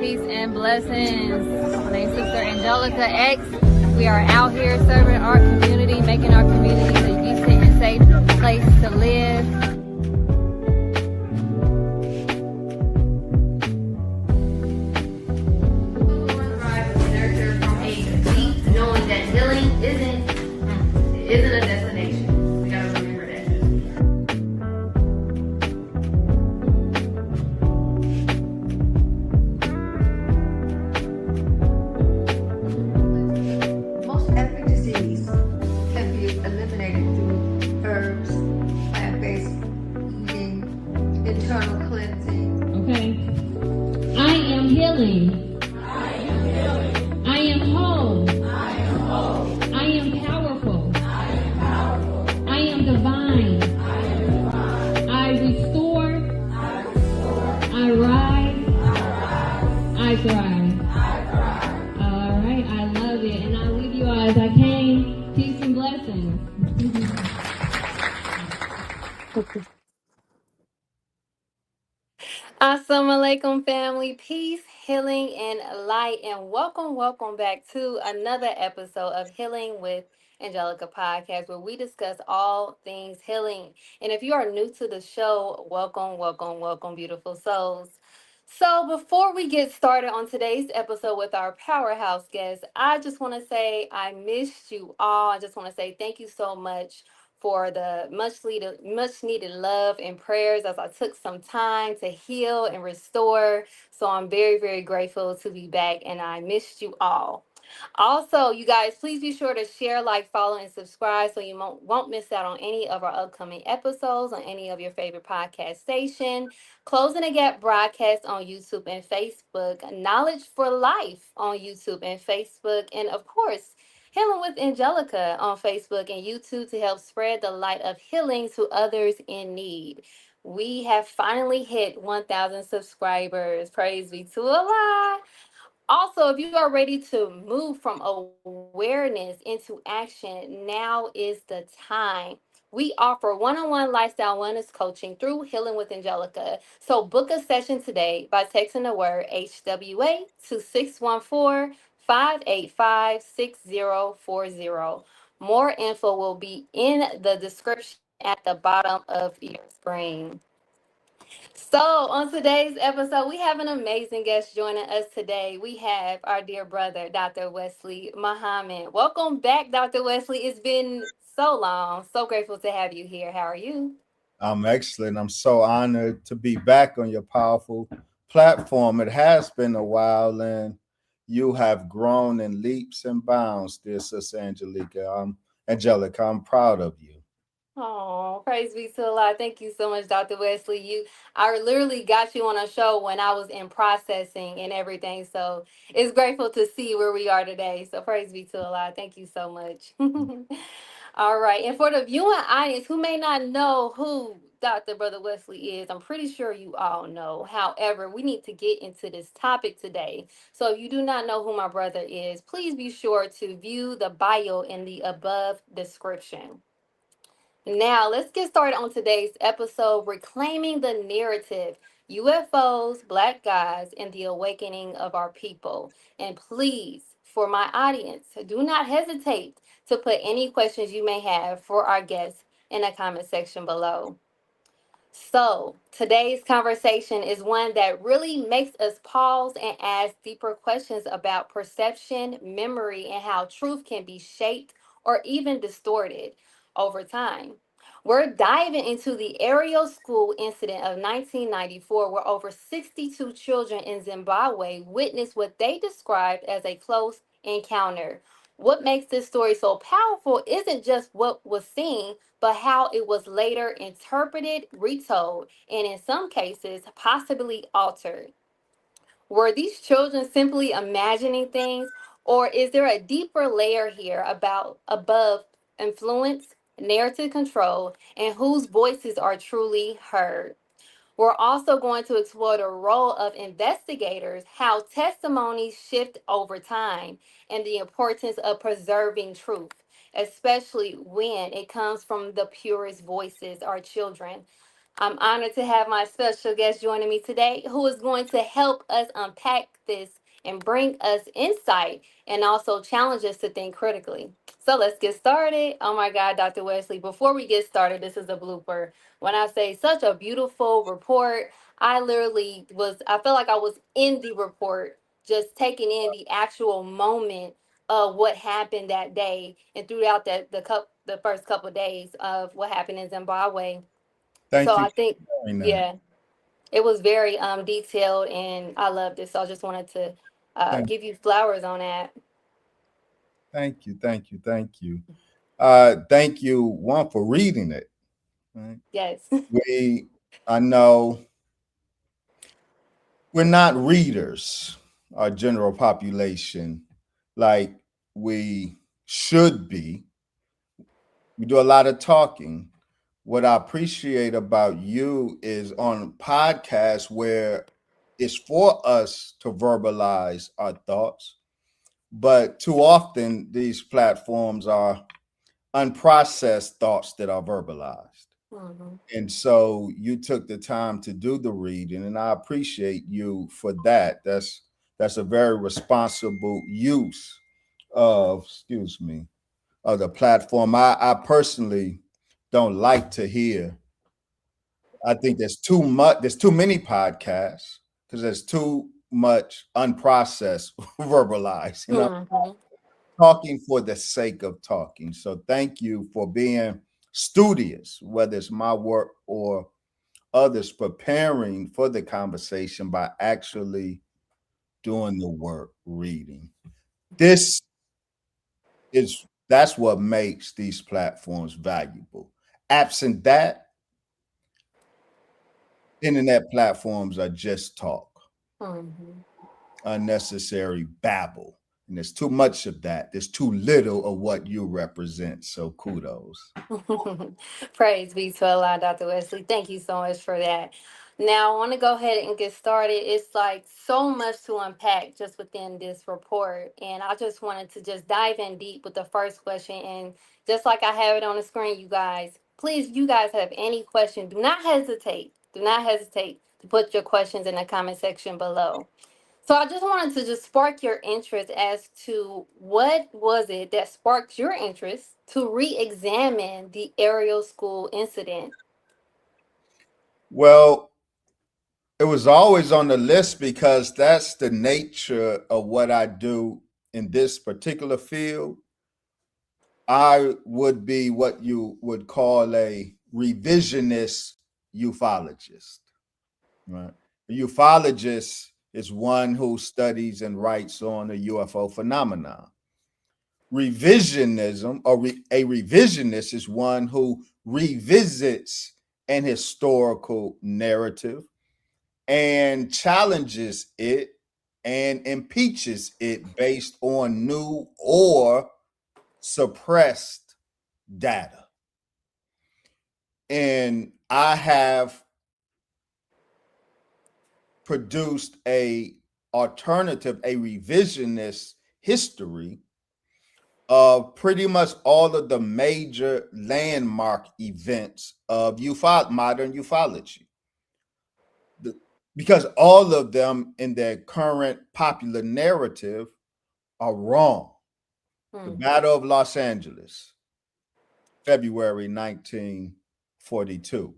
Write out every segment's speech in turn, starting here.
Peace and blessings. My name is Sister Angelica X. We are out here serving our community, making our community a decent and safe place to live. Thrive and nurture from a deep knowing that healing isn't a destination. We gotta remember that. Most every disease can be eliminated through herbs, plant-based eating, internal cleansing. Okay. I am healing. I am whole. I am powerful. I am divine. I restore. I rise. I thrive. All right. I love it. And I'll leave you all as I came. Peace and blessings. Assalamu alaikum, family. Peace, healing, and light. And welcome back to another episode of Healing with Angelica podcast, where we discuss all things healing. And if you are new to the show, welcome, beautiful souls. So, before we get started on today's episode with our powerhouse guest, I just want to say I missed you all. I just want to say thank you so much for the much needed love and prayers as I took some time to heal and restore. So I'm very, very grateful to be back and I missed you all. Also, you guys, please be sure to share, like, follow, and subscribe so you won't miss out on any of our upcoming episodes on any of your favorite podcast station. Closing the Gap broadcast on YouTube and Facebook. Knowledge for Life on YouTube and Facebook. And of course, Healing with Angelica on Facebook and YouTube to help spread the light of healing to others in need. We have finally hit 1,000 subscribers. Praise be to Allah. Also, if you are ready to move from awareness into action, now is the time. We offer one-on-one lifestyle wellness coaching through Healing with Angelica. So book a session today by texting the word HWA to 614-585-6040. More info will be in the description at the bottom of your screen. So, on today's episode, we have an amazing guest joining us today. We have our dear brother, Dr. Wesley Muhammad. Welcome back, Dr. Wesley. It's been so long. So grateful to have you here. How are you? I'm excellent. I'm so honored to be back on your powerful platform. It has been a while, and you have grown in leaps and bounds, dear Sister Angelica. I'm proud of you. Oh, praise be to Allah. Thank you so much, Dr. Wesley. I literally got you on a show when I was in processing and everything. So it's grateful to see where we are today. So praise be to Allah. Thank you so much. All right. And for the viewing audience who may not know who Dr. Brother Wesley is, I'm pretty sure you all know. However, we need to get into this topic today. So if you do not know who my brother is, please be sure to view the bio in the above description. Now, let's get started on today's episode Reclaiming the Narrative UFOs, Black Guys, and the Awakening of Our People. And please, for my audience, do not hesitate to put any questions you may have for our guests in the comment section below. So, today's conversation is one that really makes us pause and ask deeper questions about perception, memory, and how truth can be shaped or even distorted over time. We're diving into the Ariel School incident of 1994, where over 62 children in Zimbabwe witnessed what they described as a close encounter. What makes this story so powerful isn't just what was seen, but how it was later interpreted, retold, and in some cases, possibly altered. Were these children simply imagining things, or is there a deeper layer here about above influence, narrative control, and whose voices are truly heard? We're also going to explore the role of investigators, how testimonies shift over time, and the importance of preserving truth, especially when it comes from the purest voices, our children. I'm honored to have my special guest joining me today, who is going to help us unpack this and bring us insight and also challenge us to think critically. So let's get started. Oh my God, Dr. Wesley, before we get started, this is a blooper. When I say such a beautiful report, I felt like I was in the report, just taking in the actual moment of what happened that day and throughout the first couple of days of what happened in Zimbabwe. So Thank you I think, for sharing that. yeah, it was very detailed, and I loved it. So I just wanted to Thank, give you flowers on that. thank you, thank you, thank you. Thank you, one, for reading it. Right? Yes. We, I know we're not readers, our general population, like we should be. We do a lot of talking. What I appreciate about you is on podcasts where it's for us to verbalize our thoughts, but too often these platforms are unprocessed thoughts that are verbalized. Mhm. And so you took the time to do the reading, and I appreciate you for that. That's a very responsible use of, excuse me, of the platform. I personally don't like to hear. I think there's too much. There's too many podcasts because there's too much unprocessed verbalized. You know, Mhm. talking for the sake of talking. So thank you for being studious, whether it's my work or others, preparing for the conversation by actually doing the work, reading. This is that's what makes these platforms valuable. Absent that, internet platforms are just talk, Mhm. unnecessary babble. And there's too much of that. There's too little of what you represent. So kudos. Praise be to Allah, Dr. Wesley. Thank you so much for that. Now, I want to go ahead and get started. It's like so much to unpack just within this report. And I just wanted to just dive in deep with the first question. And just like I have it on the screen, you guys, please, you guys have any question, do not hesitate. Do not hesitate to put your questions in the comment section below. So I just wanted to just spark your interest as to what was it that sparked your interest to re-examine the aerial school incident. Well, it was always on the list because that's the nature of what I do in this particular field. I would be what you would call a revisionist ufologist. Right? A ufologist is one who studies and writes on the UFO phenomenon. Revisionism, or a revisionist, is one who revisits an historical narrative and challenges it and impeaches it based on new or suppressed data. And I have produced a alternative, a revisionist history of pretty much all of the major landmark events of modern ufology. The- because all of them in their current popular narrative are wrong. The Hmm. Battle of Los Angeles, February 1942.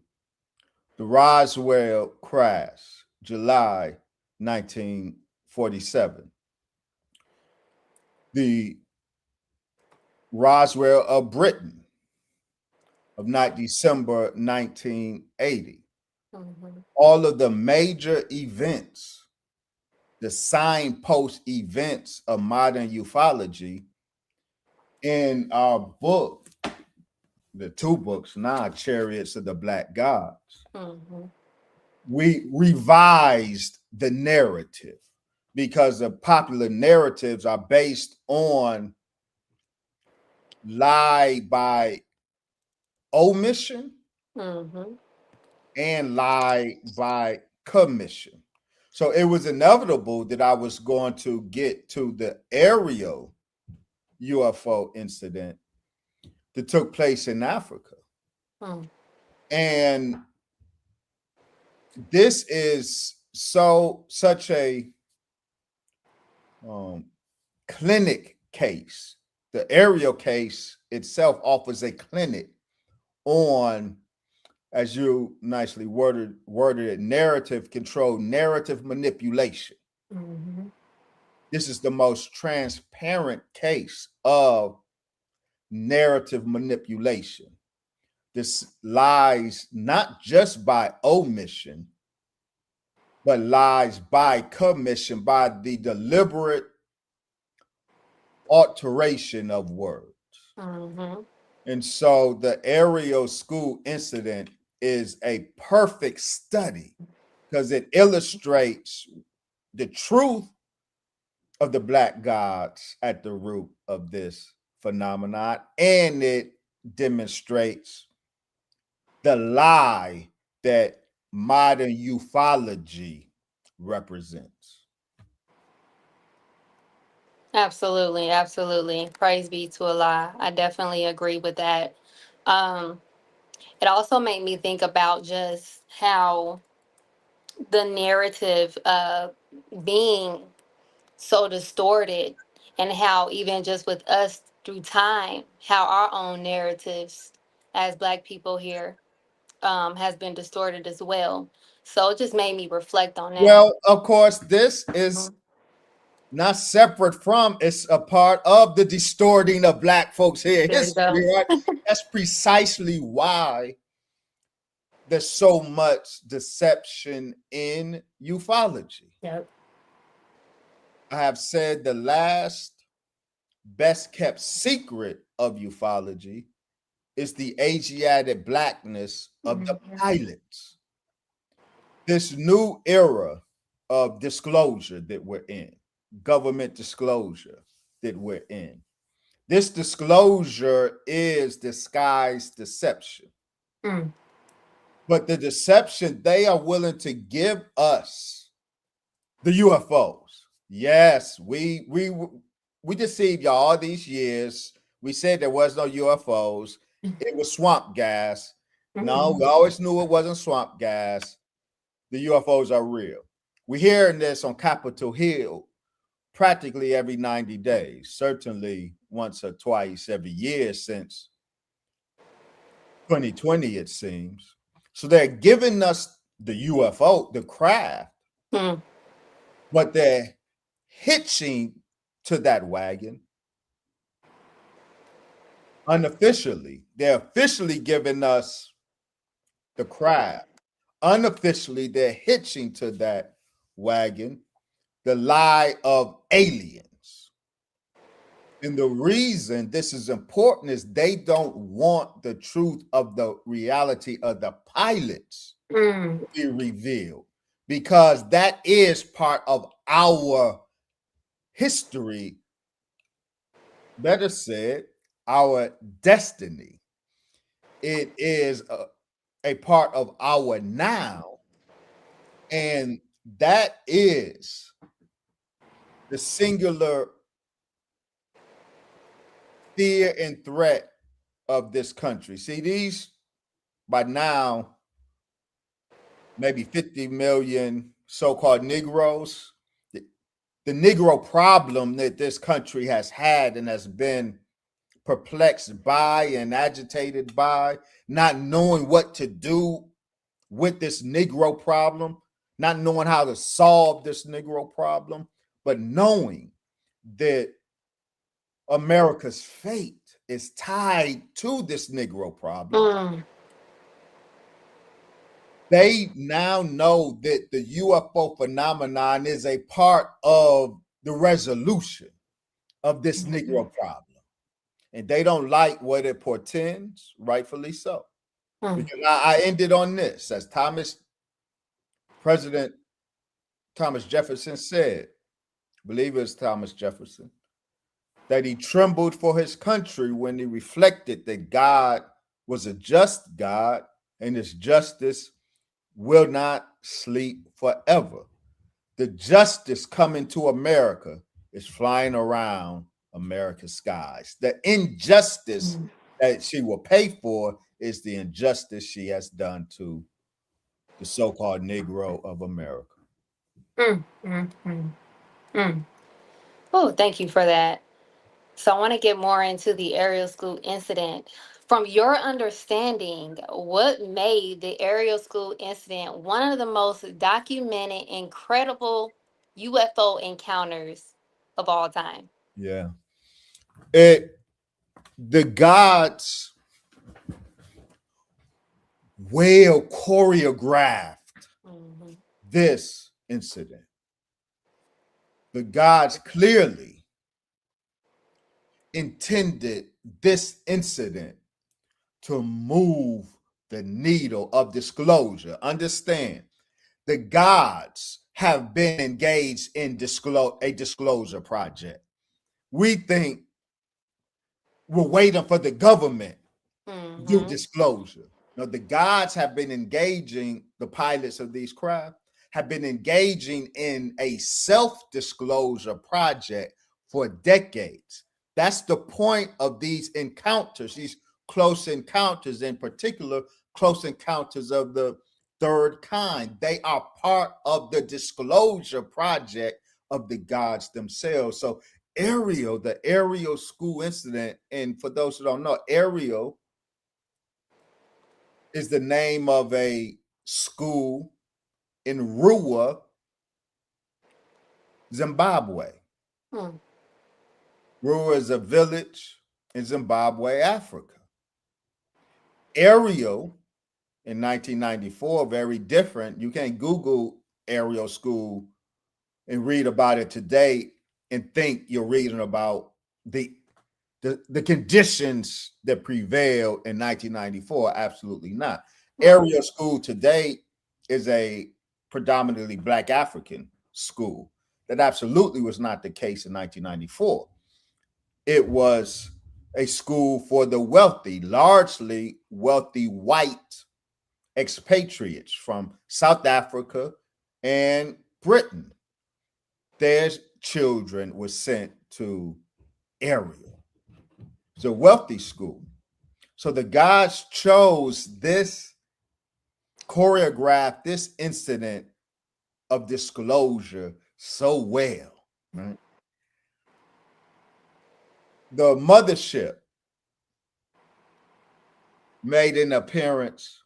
The Roswell crash, July 1947. The Roswell of Britain of night December 1980. Mhm. All of the major events, the signpost events of modern ufology in our book, the two books now, Chariots of the Black Gods, Mhm. we revised the narrative because the popular narratives are based on lie by omission Mhm. and lie by commission. So it was inevitable that I was going to get to the aerial UFO incident that took place in Africa. Mhm. And this is such a um, clinic case. The aerial case itself offers a clinic on, as you nicely worded it, narrative control, narrative manipulation. Mm-hmm. This is the most transparent case of narrative manipulation. This lies not just by omission, but lies by commission, by the deliberate alteration of words. Mm-hmm. And so the aerial school incident is a perfect study because it illustrates the truth of the black gods at the root of this phenomenon, and it demonstrates the lie that modern ufology represents. Absolutely, absolutely. Praise be to Allah. I definitely agree with that. Um, it also made me think about just how the narrative being so distorted, and how even just with us through time, how our own narratives as Black people here has been distorted as well. So it just made me reflect on that. Well, of course, this is Mhm. not separate from, it's a part of the distorting of black folks here There you history, go. right? That's precisely why there's so much deception in ufology. Yep. I have said the last best kept secret of ufology is the Asiatic blackness of the Mhm. pilots. This new era of disclosure that we're in, government disclosure that we're in. This disclosure is disguised deception. Mm. But the deception they are willing to give us, the UFOs. Yes, we deceived y'all all these years. We said there was no UFOs. It was swamp gas. No, Mhm. we always knew it wasn't swamp gas. The UFOs are real. We're hearing this on Capitol Hill practically every 90 days, certainly once or twice every year since 2020, it seems. So they're giving us the UFO, the craft, Mm. but they're hitching to that wagon unofficially. They're officially giving us the craft. Unofficially, they're hitching to that wagon the lie of aliens. And the reason this is important is they don't want the truth of the reality of the pilots Mm. to be revealed because that is part of our history, better said, our destiny. It is a part of our now. And that is the singular fear and threat of this country. See, these by now, maybe 50 million so called Negroes, the Negro problem that this country has had and has been perplexed by and agitated by, not knowing what to do with this Negro problem, not knowing how to solve this Negro problem, but knowing that America's fate is tied to this Negro problem. Mm. They now know that the UFO phenomenon is a part of the resolution of this Mhm. Negro problem. And they don't like what it portends, rightfully so. Mm. Because I ended on this, as President Thomas Jefferson said, I believe it was Thomas Jefferson, that he trembled for his country when he reflected that God was a just God and his justice will not sleep forever. The justice coming to America is flying around America's skies. The injustice Mm. that she will pay for is the injustice she has done to the so-called Negro of America. Mm, mm, mm, mm. Oh, thank you for that. So I want to get more into the aerial school incident. From your understanding, what made the aerial school incident one of the most documented, incredible UFO encounters of all time? Yeah. It the gods well choreographed Hmm. this incident. The gods clearly intended this incident to move the needle of disclosure. Understand, the gods have been engaged in a disclosure project. We think we're waiting for the government to do Hmm. disclosure. Now, the gods have been engaging, the pilots of these craft have been engaging in a self disclosure project for decades. That's the point of these encounters, these close encounters, in particular, close encounters of the third kind. They are part of the disclosure project of the gods themselves. So, Ariel, the Ariel school incident, and for those who don't know, Ariel is the name of a school in Rua, Zimbabwe. Hmm. Rua is a village in Zimbabwe, Africa. Ariel in 1994, very different. You can't Google Ariel School and read about it today and think you're reading about the the conditions that prevailed in 1994. Absolutely not. Hmm. Area school today is a predominantly Black African school. That absolutely was not the case in 1994. It was a school for the wealthy, largely wealthy white expatriates from South Africa and Britain. Their children were sent to Ariel. It's a wealthy school. So the gods chose this, choreographed this incident of disclosure so well. Right? The mothership made an appearance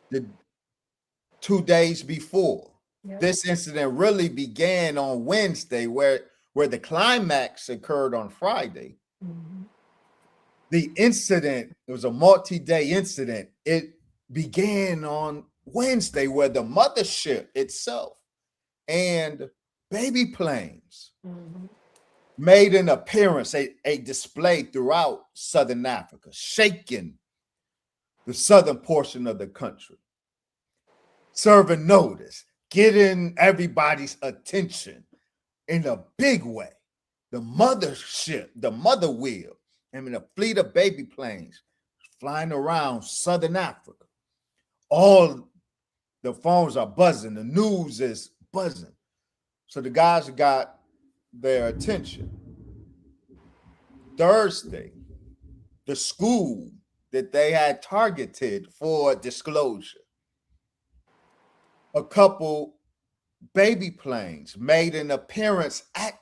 the 2 days before. Yep. This incident really began on Wednesday, where the climax occurred on Friday. Hmm. The incident, it was a multi-day incident. It began on Wednesday, where the mothership itself and baby planes Hmm. made an appearance, a display throughout Southern Africa, shaking the southern portion of the country, serving notice, getting everybody's attention in a big way. The mothership, the mother wheel, I mean, a fleet of baby planes flying around Southern Africa. All the phones are buzzing, the news is buzzing. So the guys got their attention. Thursday, the school that they had targeted for disclosure, a couple baby planes made an appearance at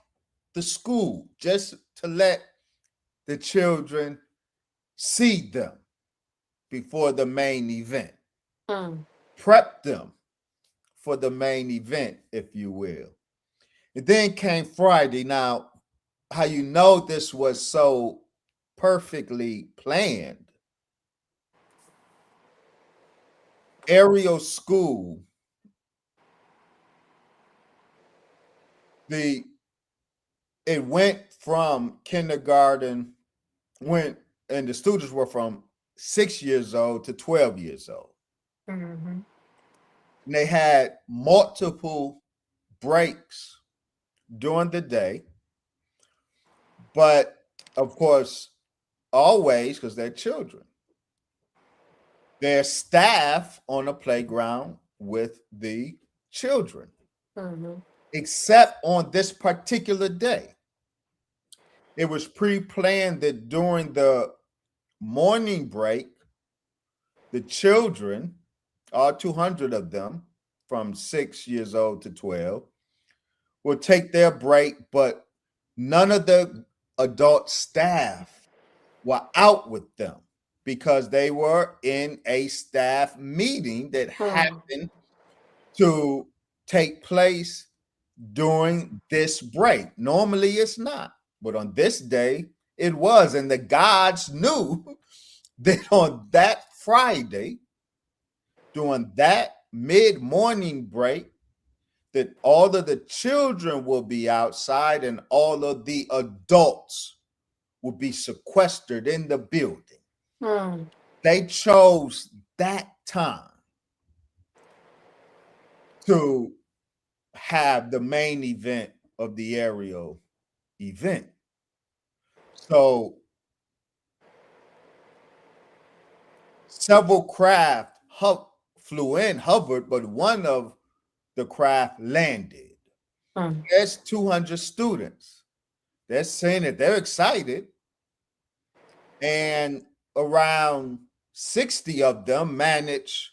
the school just to let the children see them before the main event, Hmm. prep them for the main event, if you will. And then came Friday. Now, how you know this was so perfectly planned? Ariel School, the it went from kindergarten, went and the students were from 6 years old to 12 years old. Hmm. And they had multiple breaks during the day, but of course, always because they're children. Their staff on the playground with the children, Hmm. except on this particular day. It was pre planned that during the morning break, the children, all 200 of them from 6 years old to 12, will take their break, but none of the adult staff were out with them because they were in a staff meeting that Mm. happened to take place during this break. Normally it's not, but on this day it was. And the gods knew that on that Friday, during that mid morning break, that all of the children will be outside and all of the adults will be sequestered in the building. Mm. They chose that time to have the main event of the aerial event. So several craft flew in, hovered, but one of the craft landed. Mm. There's 200 students. They're saying that they're excited, and around 60 of them managed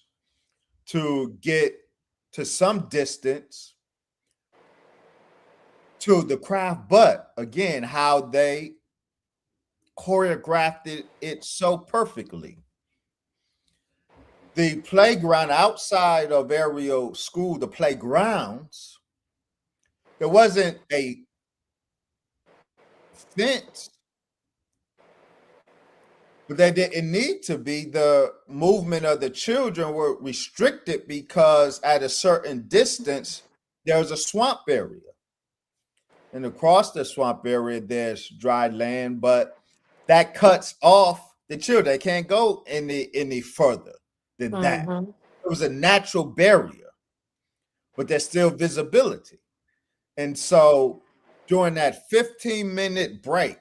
to get to some distance to the craft. But again, how they choreographed it so perfectly. The playground outside of Ariel School, the playgrounds, there wasn't a fence, but there didn't need to be. The movement of the children were restricted because at a certain distance, there's a swamp area. And across the swamp area, there's dry land, but that cuts off the children. They can't go any further than that. Mm-hmm. It was a natural barrier, but there's still visibility. And so during that 15-minute break,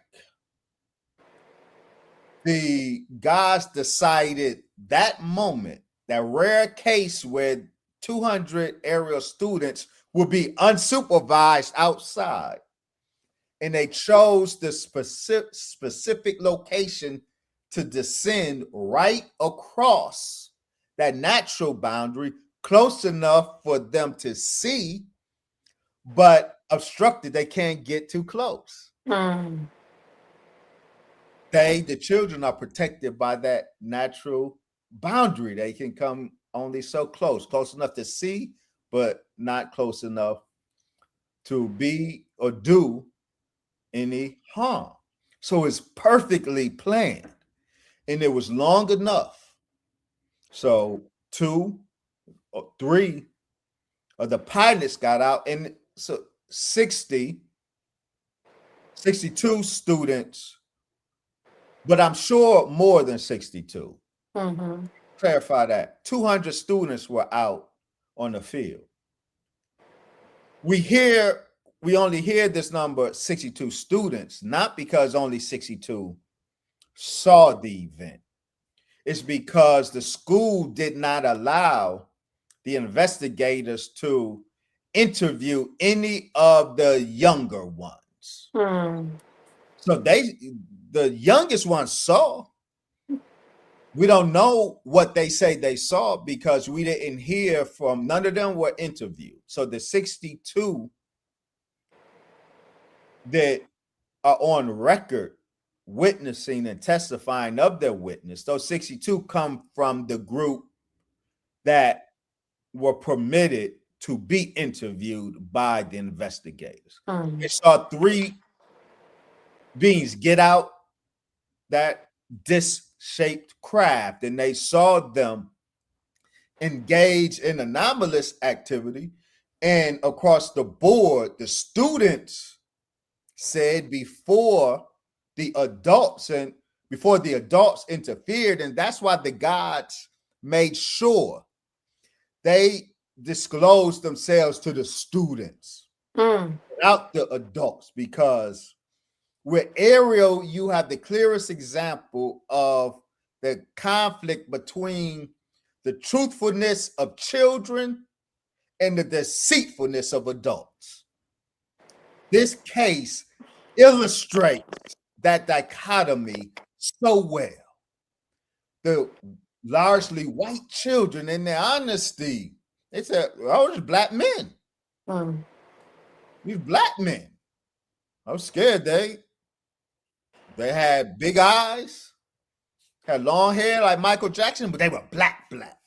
the guys decided that moment, that rare case where 200 aerial students would be unsupervised outside. And they chose the specific location to descend right across that natural boundary, close enough for them to see, but obstructed. They can't get too close. Mm. The children are protected by that natural boundary. They can come only so close enough to see, but not close enough to be or do any harm. So it's perfectly planned, and it was long enough. So 2 or 3 of the pilots got out, and so 62 students, but I'm sure more than 62. Mm-hmm. Clarify that. 200 students were out on the field. We only hear this number 62 students, not because only 62 saw the event. It's because the school did not allow the investigators to interview any of the younger ones. Mm. So the youngest ones saw. We don't know what they say they saw because we didn't hear from, none of them were interviewed. So the 62 that are on record witnessing and testifying of their witness, those 62 come from the group that were permitted to be interviewed by the investigators. Mm. They saw 3 beings get out that disc-shaped craft, and they saw them engage in anomalous activity. And across the board, the students said before the adults interfered, and that's why the gods made sure they disclosed themselves to the students without the adults, because with Ariel, you have the clearest example of the conflict between the truthfulness of children and the deceitfulness of adults. This case illustrates that dichotomy so well. The largely white children in their honesty. They said, "Oh, it's black men. Mm. These black men." I was scared. They had big eyes, had long hair like Michael Jackson, but they were black, black.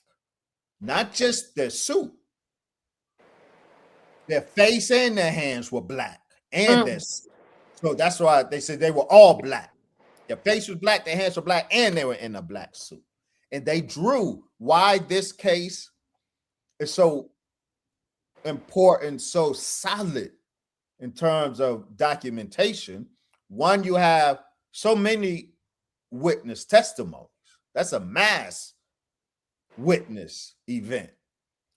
Not just their suit, their face and their hands were black, and their Mm. suit. So that's why they said they were all black. Their face was black, their hands were black, and they were in a black suit. And they drew why this case is so important, so solid in terms of documentation. One, you have so many witness testimonies. That's a mass witness event.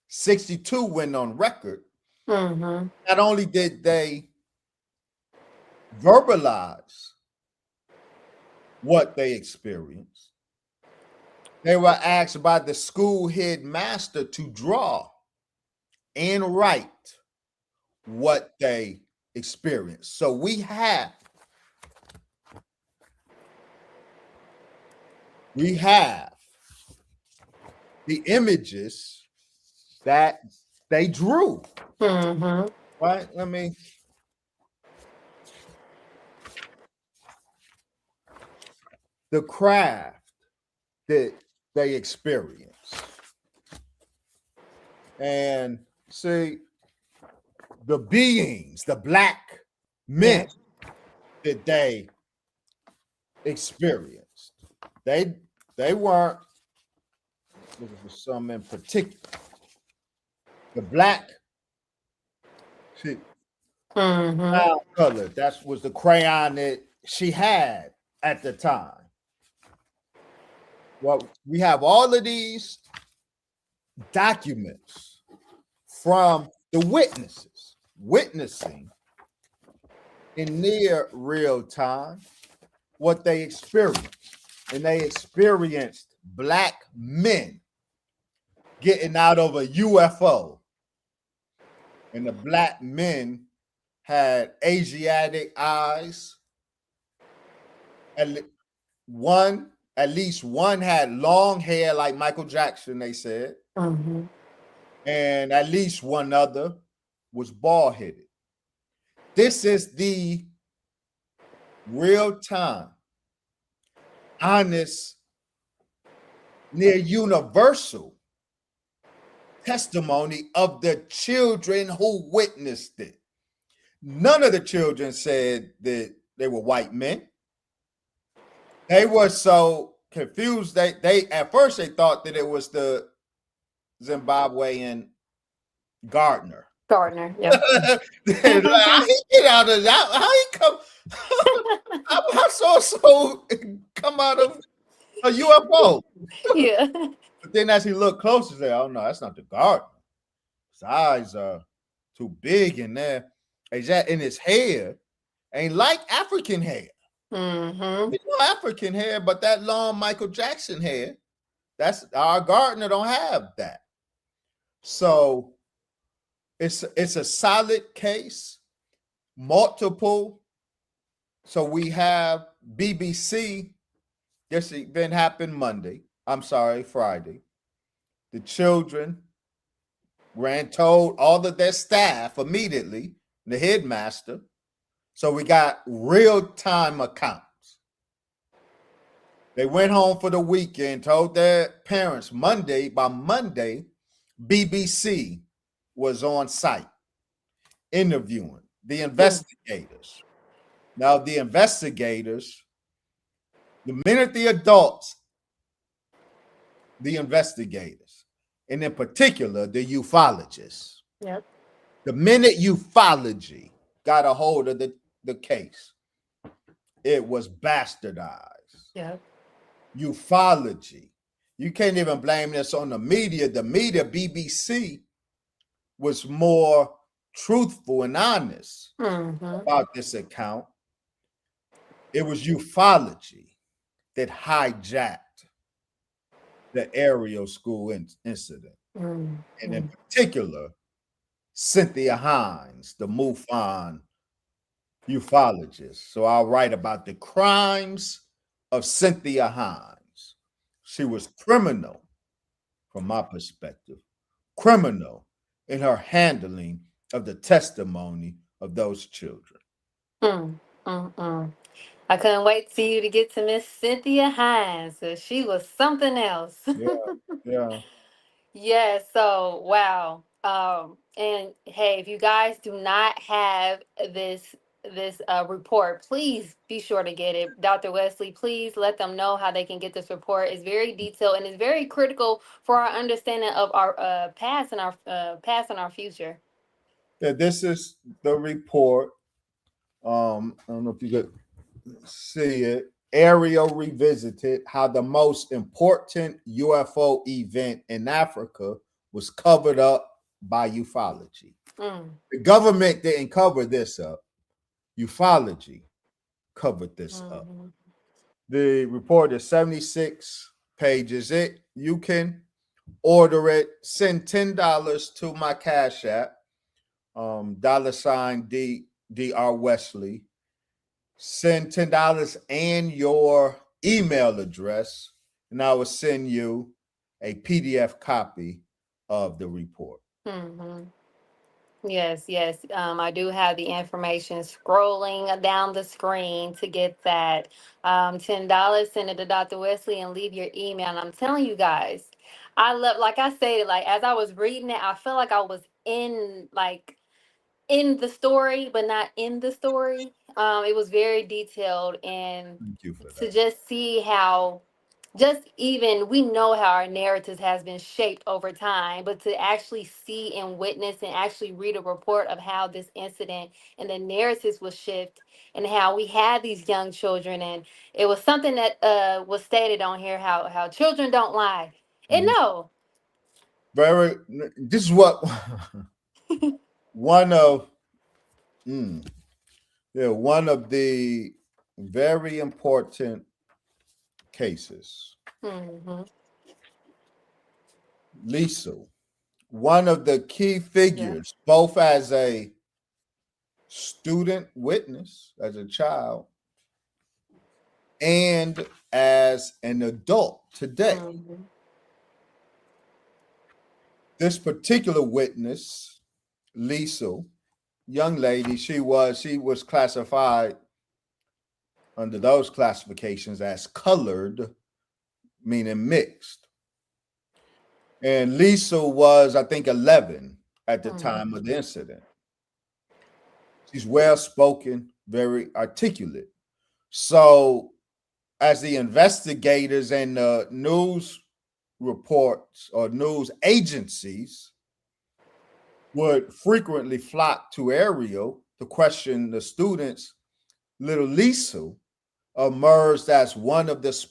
62 went on record. Mm-hmm. Not only did they verbalize what they experienced, they were asked by the school headmaster to draw and write what they experienced. So we have the images that they drew. Mm-hmm. Right? I mean, the craft that they experienced. And see, the beings, the black men that they experienced. They weren't looking for some in particular. The black, see, Mm-hmm. color, that was the crayon that she had at the time. Well, we have all of these documents from the witnesses witnessing in near real time what they experienced. And they experienced black men getting out of a UFO. And the black men had Asiatic eyes. At least one had long hair like Michael Jackson, they said. Mm-hmm. And at least one other was bald-headed. This is the real time, honest, near universal testimony of the children who witnessed it. None of the children said that they were white men. They were so confused. They at first they thought that it was the Zimbabwean gardener. Gardner. Yep. How he get out of that? How he come? How so come out of a UFO? Yeah. But then as he looked closer, he said, "Oh no, that's not the gardener. His eyes are too big in there. In his hair ain't like African hair. Mm-hmm. You know, African hair, but that long Michael Jackson hair, that's our gardener don't have that. So it's a solid case, multiple. So we have BBC. This event happened Friday. The children told all of their staff immediately, the headmaster. So we got real-time accounts. They went home for the weekend, told their parents by Monday, BBC was on site interviewing the investigators. Now, the investigators, the minute the adults, the investigators, and in particular, the ufologists, Yep. the minute ufology got a hold of the case, it was bastardized. Yep. Ufology. You can't even blame this on the media. The media, BBC, was more truthful and honest about this account. It was ufology that hijacked the aerial school incident. And in particular, Cynthia Hines, the MUFON ufologist. So I'll write about the crimes of Cynthia Hines. She was criminal, from my perspective, criminal in her handling of the testimony of those children. Mm, mm, mm. I couldn't wait for you to get to Miss Cynthia Hines. She was something else. Yeah, yeah. Yeah, so wow. And hey, if you guys do not have this report, please be sure to get it. Dr. Wesley, please let them know how they can get this report. It's very detailed and it's very critical for our understanding of our past and our future. Yeah, this is the report. I don't know if you could see it. Aerial Revisited, how the most important UFO event in Africa was covered up by ufology. Mm, The government didn't cover this up. Ufology covered this up. mhm. The report is 76 pages. You can order it. Send $10 to my Cash App, $D.R. Wesley. Send $10 and your email address, and I will send you a PDF copy of the report. Mhm. Yes, yes. I do have the information scrolling down the screen to get that. $10, send it to Dr. Wesley and leave your email. And I'm telling you guys, I love, like I said, like as I was reading it, I felt like I was in the story, but not in the story. It was very detailed, and Thank you for to that. just see how just even we know how our narratives has been shaped over time, but to actually see and witness and actually read a report of how this incident and the narratives was shift and how we had these young children, and it was something that was stated on here, how children don't lie. And Mhm. no. Very. This is what one of mm, yeah, one of the very important cases. Hmm. Lisa, one of the key Yeah. figures, both as a student witness, as a child, and as an adult today. Hmm. This particular witness, Lisa, young lady, she was classified under those classifications as colored, meaning mixed. And Lisa was, I think, 11 at the time Hmm. of the incident. She's well spoken, very articulate. So, as the investigators and the news reports or news agencies would frequently flock to Ariel to question the students, little Lisa emerged as one of the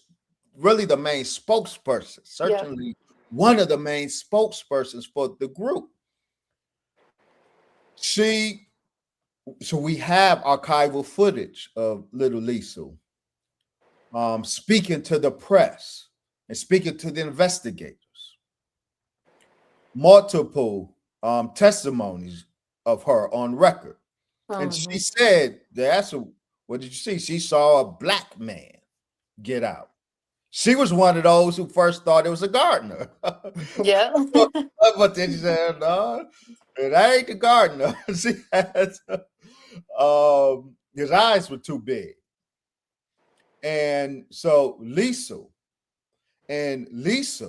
really the main spokespersons, Yep. certainly one of the main spokespersons for the group. She so we have archival footage of little Lisa speaking to the press and speaking to the investigators. Multiple testimonies of her on record. And she Hmm. said, they asked her, what did you see? She saw a black man get out. She was one of those who first thought it was a gardener. Yeah. But then she said, no, it ain't the gardener. She had, his eyes were too big. And so Lisa is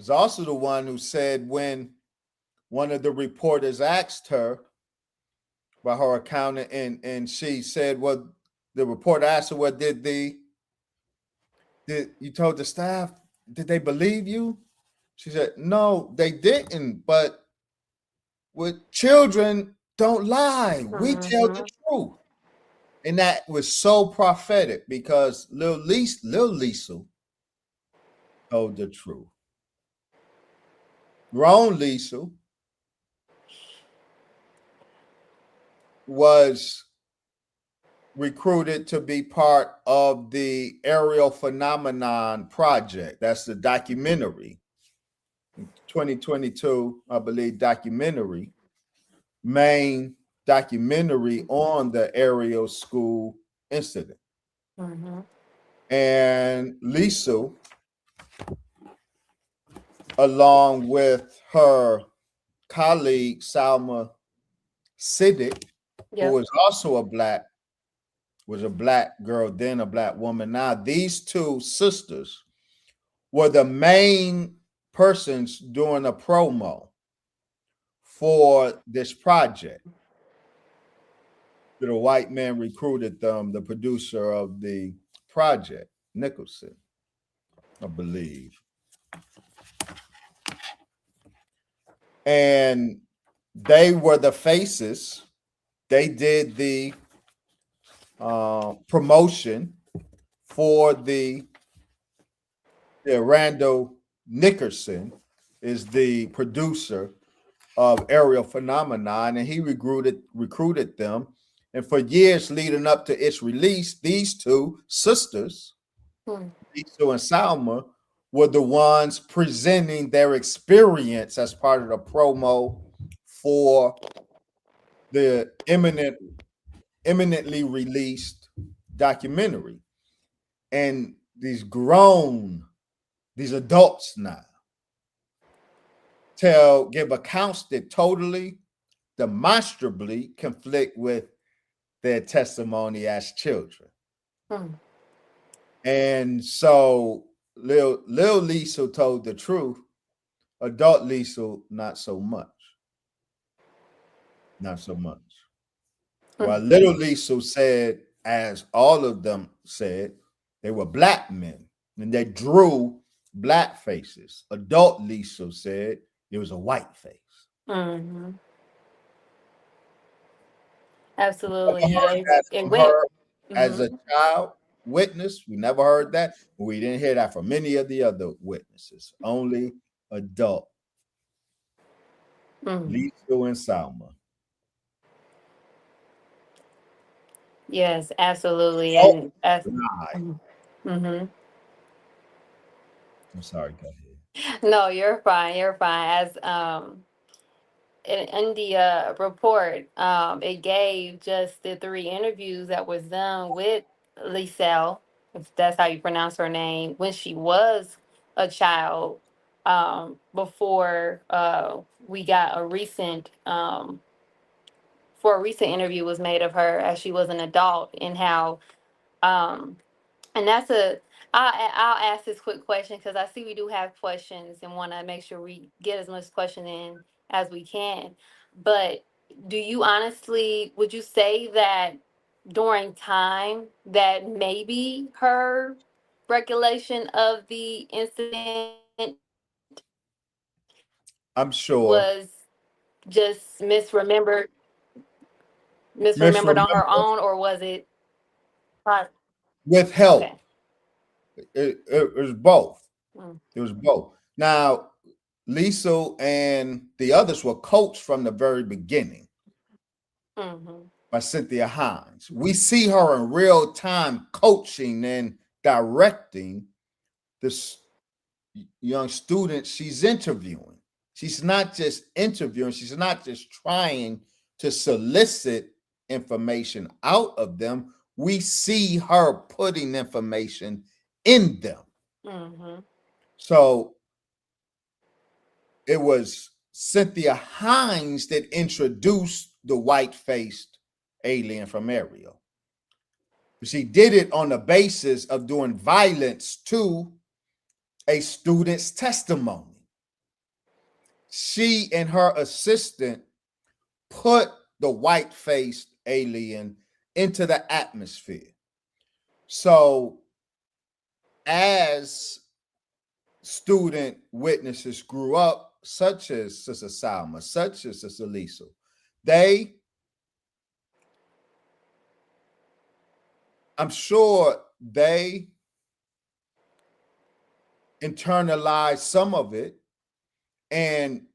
also the one who said when one of the reporters asked her about her account, and she said, well, the reporter asked her, well, did you told the staff, did they believe you? She said, no, they didn't. But with children, don't lie. We tell the Hmm. truth. And that was so prophetic because little Lisa told the truth. Grown Lisa was recruited to be part of the Aerial Phenomenon Project. That's the documentary, 2022, I believe, main documentary on the aerial school incident. Hmm. And Lisa along with her colleague Salma Siddiq, who Yep. was also was a black girl, then a black woman. Now, these two sisters were the main persons doing a promo for this project. The white man recruited them, the producer of the project, Nicholson, I believe. And they were the faces. They did the promotion for Randall Nickerson is the producer of Aerial Phenomenon, and he recruited them. And for years leading up to its release, these two sisters, Hmm. Lisa and Salma, were the ones presenting their experience as part of the promo for the imminently released documentary. And these adults now give accounts that totally demonstrably conflict with their testimony as children. Hmm. And so Lil Lisa told the truth, adult Lisa not so much. Not so much. Hmm. While little Lisa said, as all of them said, they were black men and they drew black faces. Adult Lisa said it was a white face. Hmm. Never Absolutely. heard Yeah. that It from went. her as Hmm. a child witness. We never heard that. We didn't hear that from any of the other witnesses. Only adult Hmm. Lisa and Salma. Yes, absolutely. Oh, And as lie. hmm I'm sorry. Go ahead. no, you're fine. You're fine. As in the report, it gave just the three interviews that was done with Lisel, if that's how you pronounce her name, when she was a child, before we got a recent for a recent interview was made of her as she was an adult, and how um and that's a I'll ask this quick question because I see we do have questions and want to make sure we get as much question in as we can. But do you honestly would you say that during time that maybe her recollection of the incident was I'm sure. just misremembered on her Misremember own, or was it uh, with okay. help. It was both. Mm, It was both. Now, Lisa and the others were coached from the very beginning mm-hmm, by Cynthia Hines. We see her in real time coaching and directing this young student she's interviewing. She's not just interviewing, she's not just trying to solicit information out of them. We see her putting information in them. mm-hmm, So it was Cynthia Hines that introduced the white faced alien from Ariel. She did it on the basis of doing violence to a student's testimony. She and her assistant put the white faced alien into the atmosphere. So, as student witnesses grew up, such as Sister Salma, such as Sister Lisa, they, I'm sure they internalized some of it, and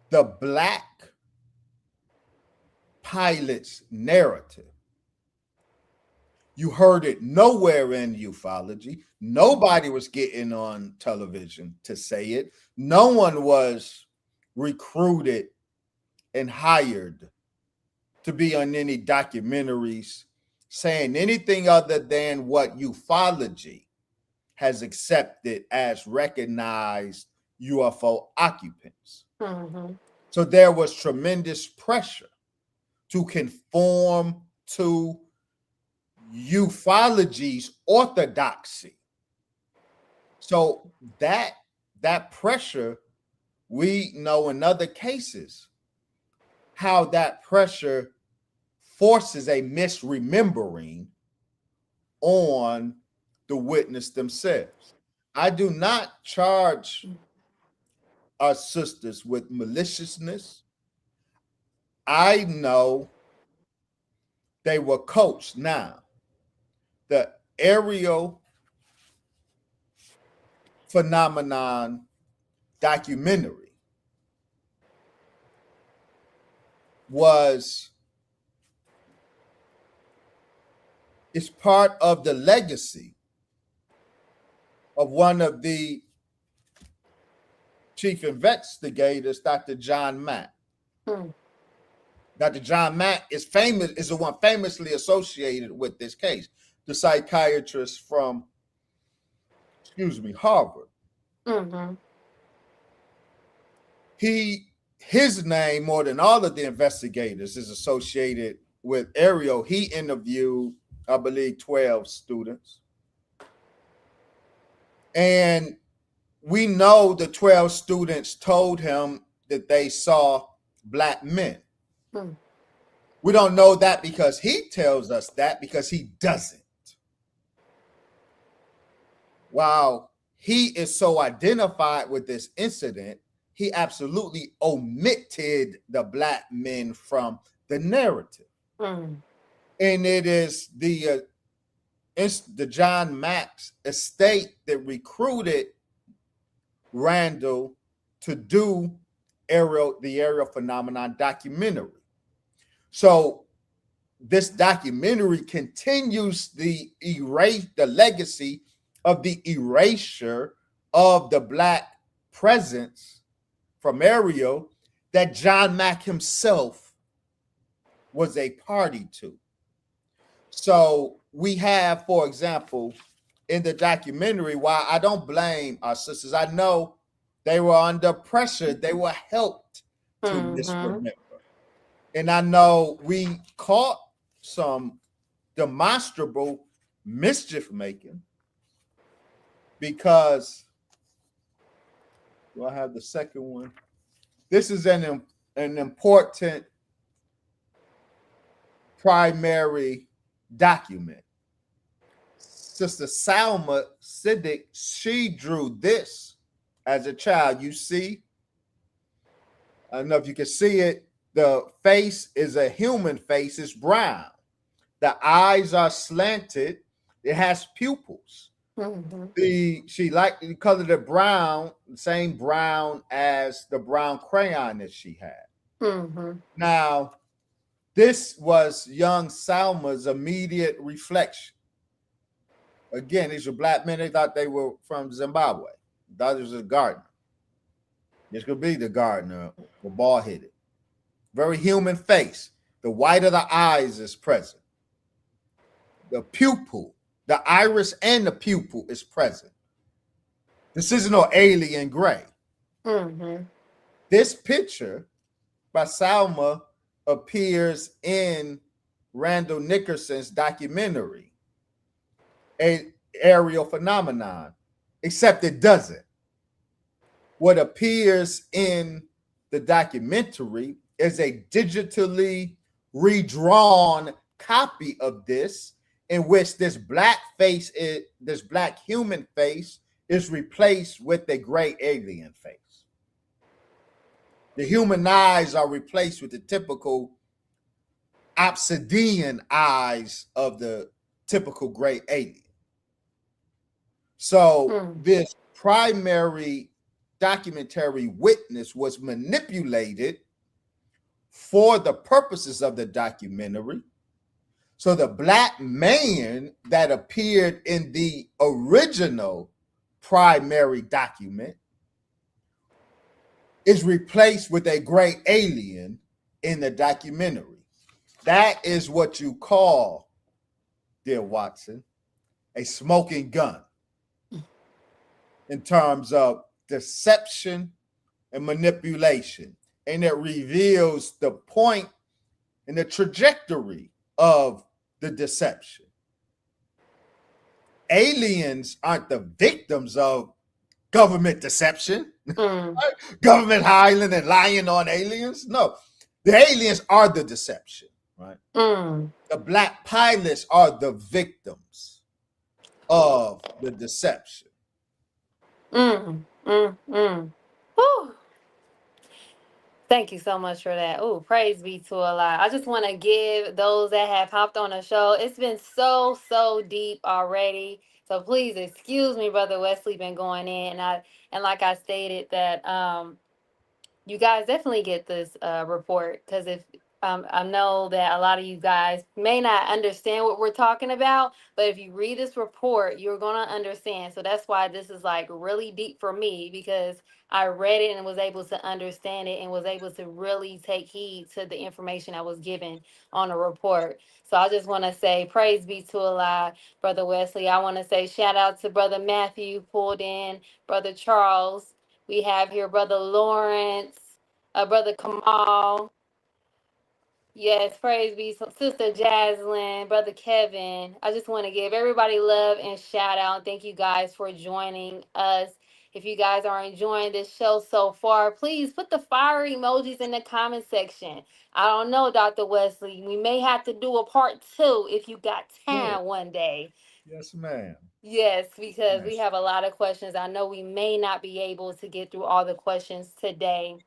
the black pilot's narrative. You heard it nowhere in ufology. Nobody was getting on television to say it. No one was recruited and hired to be on any documentaries saying anything other than what ufology has accepted as recognized UFO occupants. Mm-hmm. So there was tremendous pressure to conform to ufology's orthodoxy. So that pressure, we know in other cases how that pressure forces a misremembering on the witness themselves. I do not charge our sisters with maliciousness. I know they were coached. Now, the aerial phenomenon documentary is part of the legacy of one of the chief investigators, Dr. John Mack. Hmm. Dr. John Mack is the one famously associated with this case, the psychiatrist from, Harvard. Mm-hmm. His name, more than all of the investigators, is associated with Ariel. He interviewed, I believe, 12 students. And we know the 12 students told him that they saw black men. Hmm. We don't know that because he tells us that, because he doesn't. While he is so identified with this incident, he absolutely omitted the black men from the narrative. Mm. And it is the John Mack's estate that recruited Randall to do the aerial phenomenon documentary. So this documentary continues the legacy of the erasure of the black presence from Ariel that John Mack himself was a party to. So we have, for example, in the documentary, while I don't blame our sisters, I know they were under pressure. They were helped to misremember. And I know we caught some demonstrable mischief making because, do I have the second one? This is an important primary document. Sister Salma Siddiq, she drew this as a child. You see, I don't know if you can see it. The face is a human face. It's brown. The eyes are slanted. It has pupils. Mm-hmm. She liked the color of brown, the same brown as the brown crayon that she had. Mm-hmm. Now, this was young Salma's immediate reflection. Again, these were black men. They thought they were from Zimbabwe. Thought it was a gardener. This could be the gardener, or bald-headed. Very human face. The white of the eyes is present. The pupil, the iris and the pupil is present. This isn't no alien gray. Mm-hmm. This picture by Salma appears in Randall Nickerson's documentary, A Aerial Phenomenon, except it doesn't. What appears in the documentary is a digitally redrawn copy of this, in which this black human face is replaced with a gray alien face. The human eyes are replaced with the typical obsidian eyes of the typical gray alien. So this primary documentary witness was manipulated for the purposes of the documentary. So the black man that appeared in the original primary document is replaced with a gray alien in the documentary. That is what you call, dear Watson, a smoking gun. in terms of deception and manipulation. And it reveals the point and the trajectory of the deception. Aliens aren't the victims of government deception, Mm, government hiring and lying on aliens. No, the aliens are the deception, right? mm, The black pilots are the victims of the deception. mm. Whew. Thank you so much for that. Oh, praise be to Allah. I just want to give those that have hopped on the show. It's been so deep already. So please excuse me, Brother Wesley, been going in, and like I stated that you guys definitely get this report, because if I know that a lot of you guys may not understand what we're talking about, but if you read this report, you're gonna understand. So that's why this is like really deep for me, because I read it and was able to understand it and was able to really take heed to the information I was given on the report. So I just want to say praise be to Allah, Brother Wesley. I want to say shout out to Brother Matthew pulled in, Brother Charles. We have here Brother Lawrence, Brother Kamal. Yes, praise be Sister Jaslyn, Brother Kevin. I just want to give everybody love and shout out. Thank you guys for joining us. If you guys are enjoying this show so far, please put the fire emojis in the comment section. I don't know, Dr. Wesley. We may have to do a part 2 if you got Sure. time one day. Yes, ma'am. Yes, because we Yes. have a lot of questions. I know we may not be able to get through all the questions today.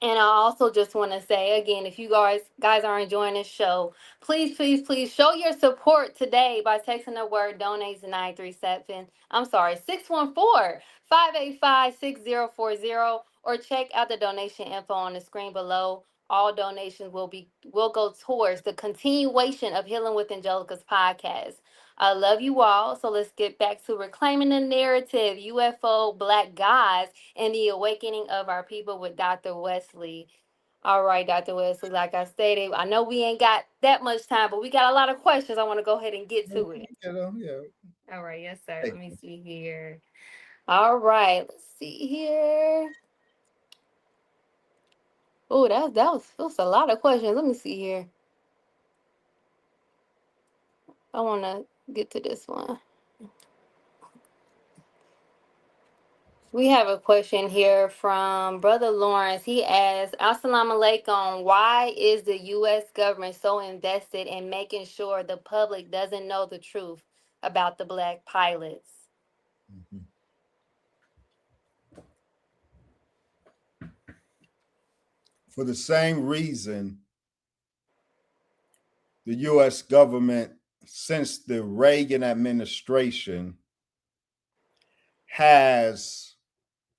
And I also just want to say again, if you guys are enjoying this show, please show your support today by texting the word donate to 937. I'm sorry, 614-585-6040, or check out the donation info on the screen below. All donations will go towards the continuation of Healing with Angelica's podcast. I love you all. So let's get back to reclaiming the narrative, UFO Black Guys, and the awakening of our people with Dr. Wesley. All right, Dr. Wesley, like I stated, I know we ain't got that much time, but we got a lot of questions. I want to go ahead and get to it. Yeah. All right, yes, sir. Hey, Let me see here. All right, let's see here. Oh, that was a lot of questions. Let me see here. I want to get to this one. We have a question here from Brother Lawrence. He asks, Assalamu alaikum, why is the U.S. government so invested in making sure the public doesn't know the truth about the black pilots? mhm. For the same reason, the U.S. government, since the Reagan administration, has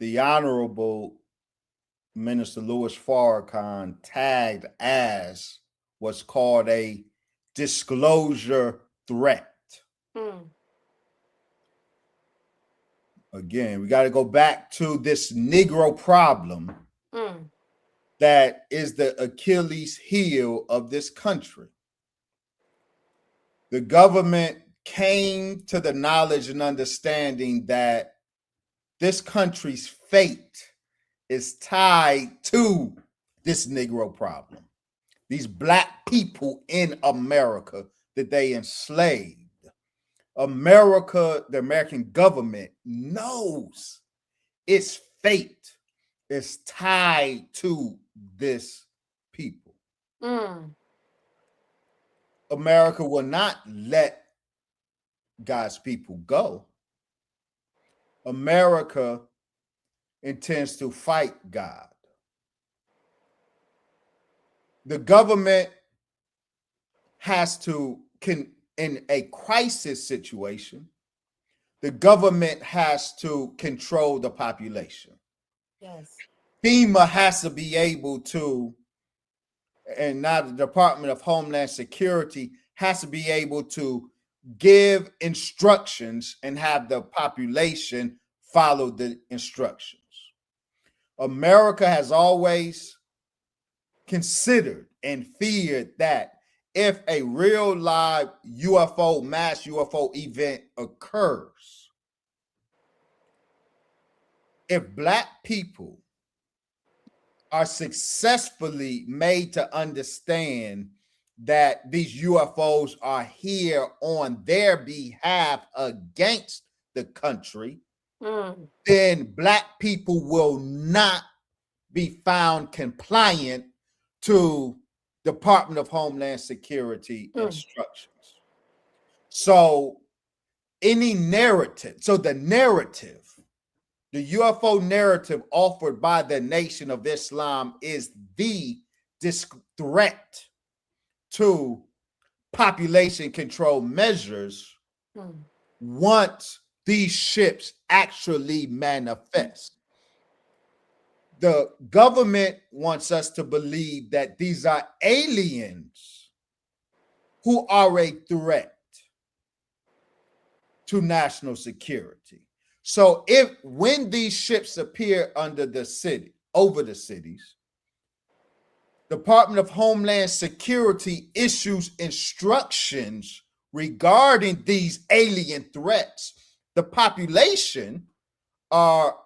the Honorable Minister Louis Farrakhan tagged as what's called a disclosure threat. Mm, Again, we got to go back to this Negro problem mm, that is the Achilles heel of this country. The government came to the knowledge and understanding that this country's fate is tied to this Negro problem. These black people in America that they enslaved. America, the American government knows its fate is tied to this people. mm, America will not let God's people go. America intends to fight God. The government has to, in a crisis situation, the government has to control the population. yes. FEMA has to be able to, and now the Department of Homeland Security has to be able to give instructions and have the population follow the instructions. America has always considered and feared that if a real live UFO, mass UFO event occurs, if Black people are successfully made to understand that these UFOs are here on their behalf against the country, then Black people will not be found compliant to Department of Homeland Security instructions. So any narrative, the UFO narrative offered by the Nation of Islam is this threat to population control measures once these ships actually manifest. The government wants us to believe that these are aliens who are a threat to national security. So when these ships appear over the cities, Department of Homeland Security issues instructions regarding these alien threats, the population are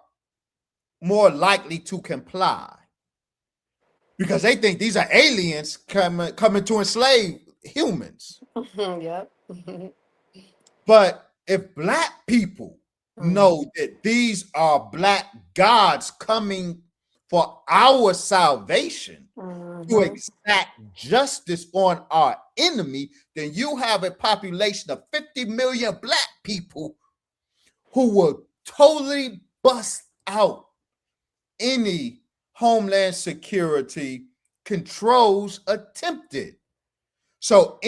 more likely to comply because they think these are aliens coming to enslave humans. Yep. But if Black people know that these are Black gods coming for our salvation to exact justice on our enemy, then you have a population of 50 million Black people who will totally bust out any Homeland Security controls attempted. So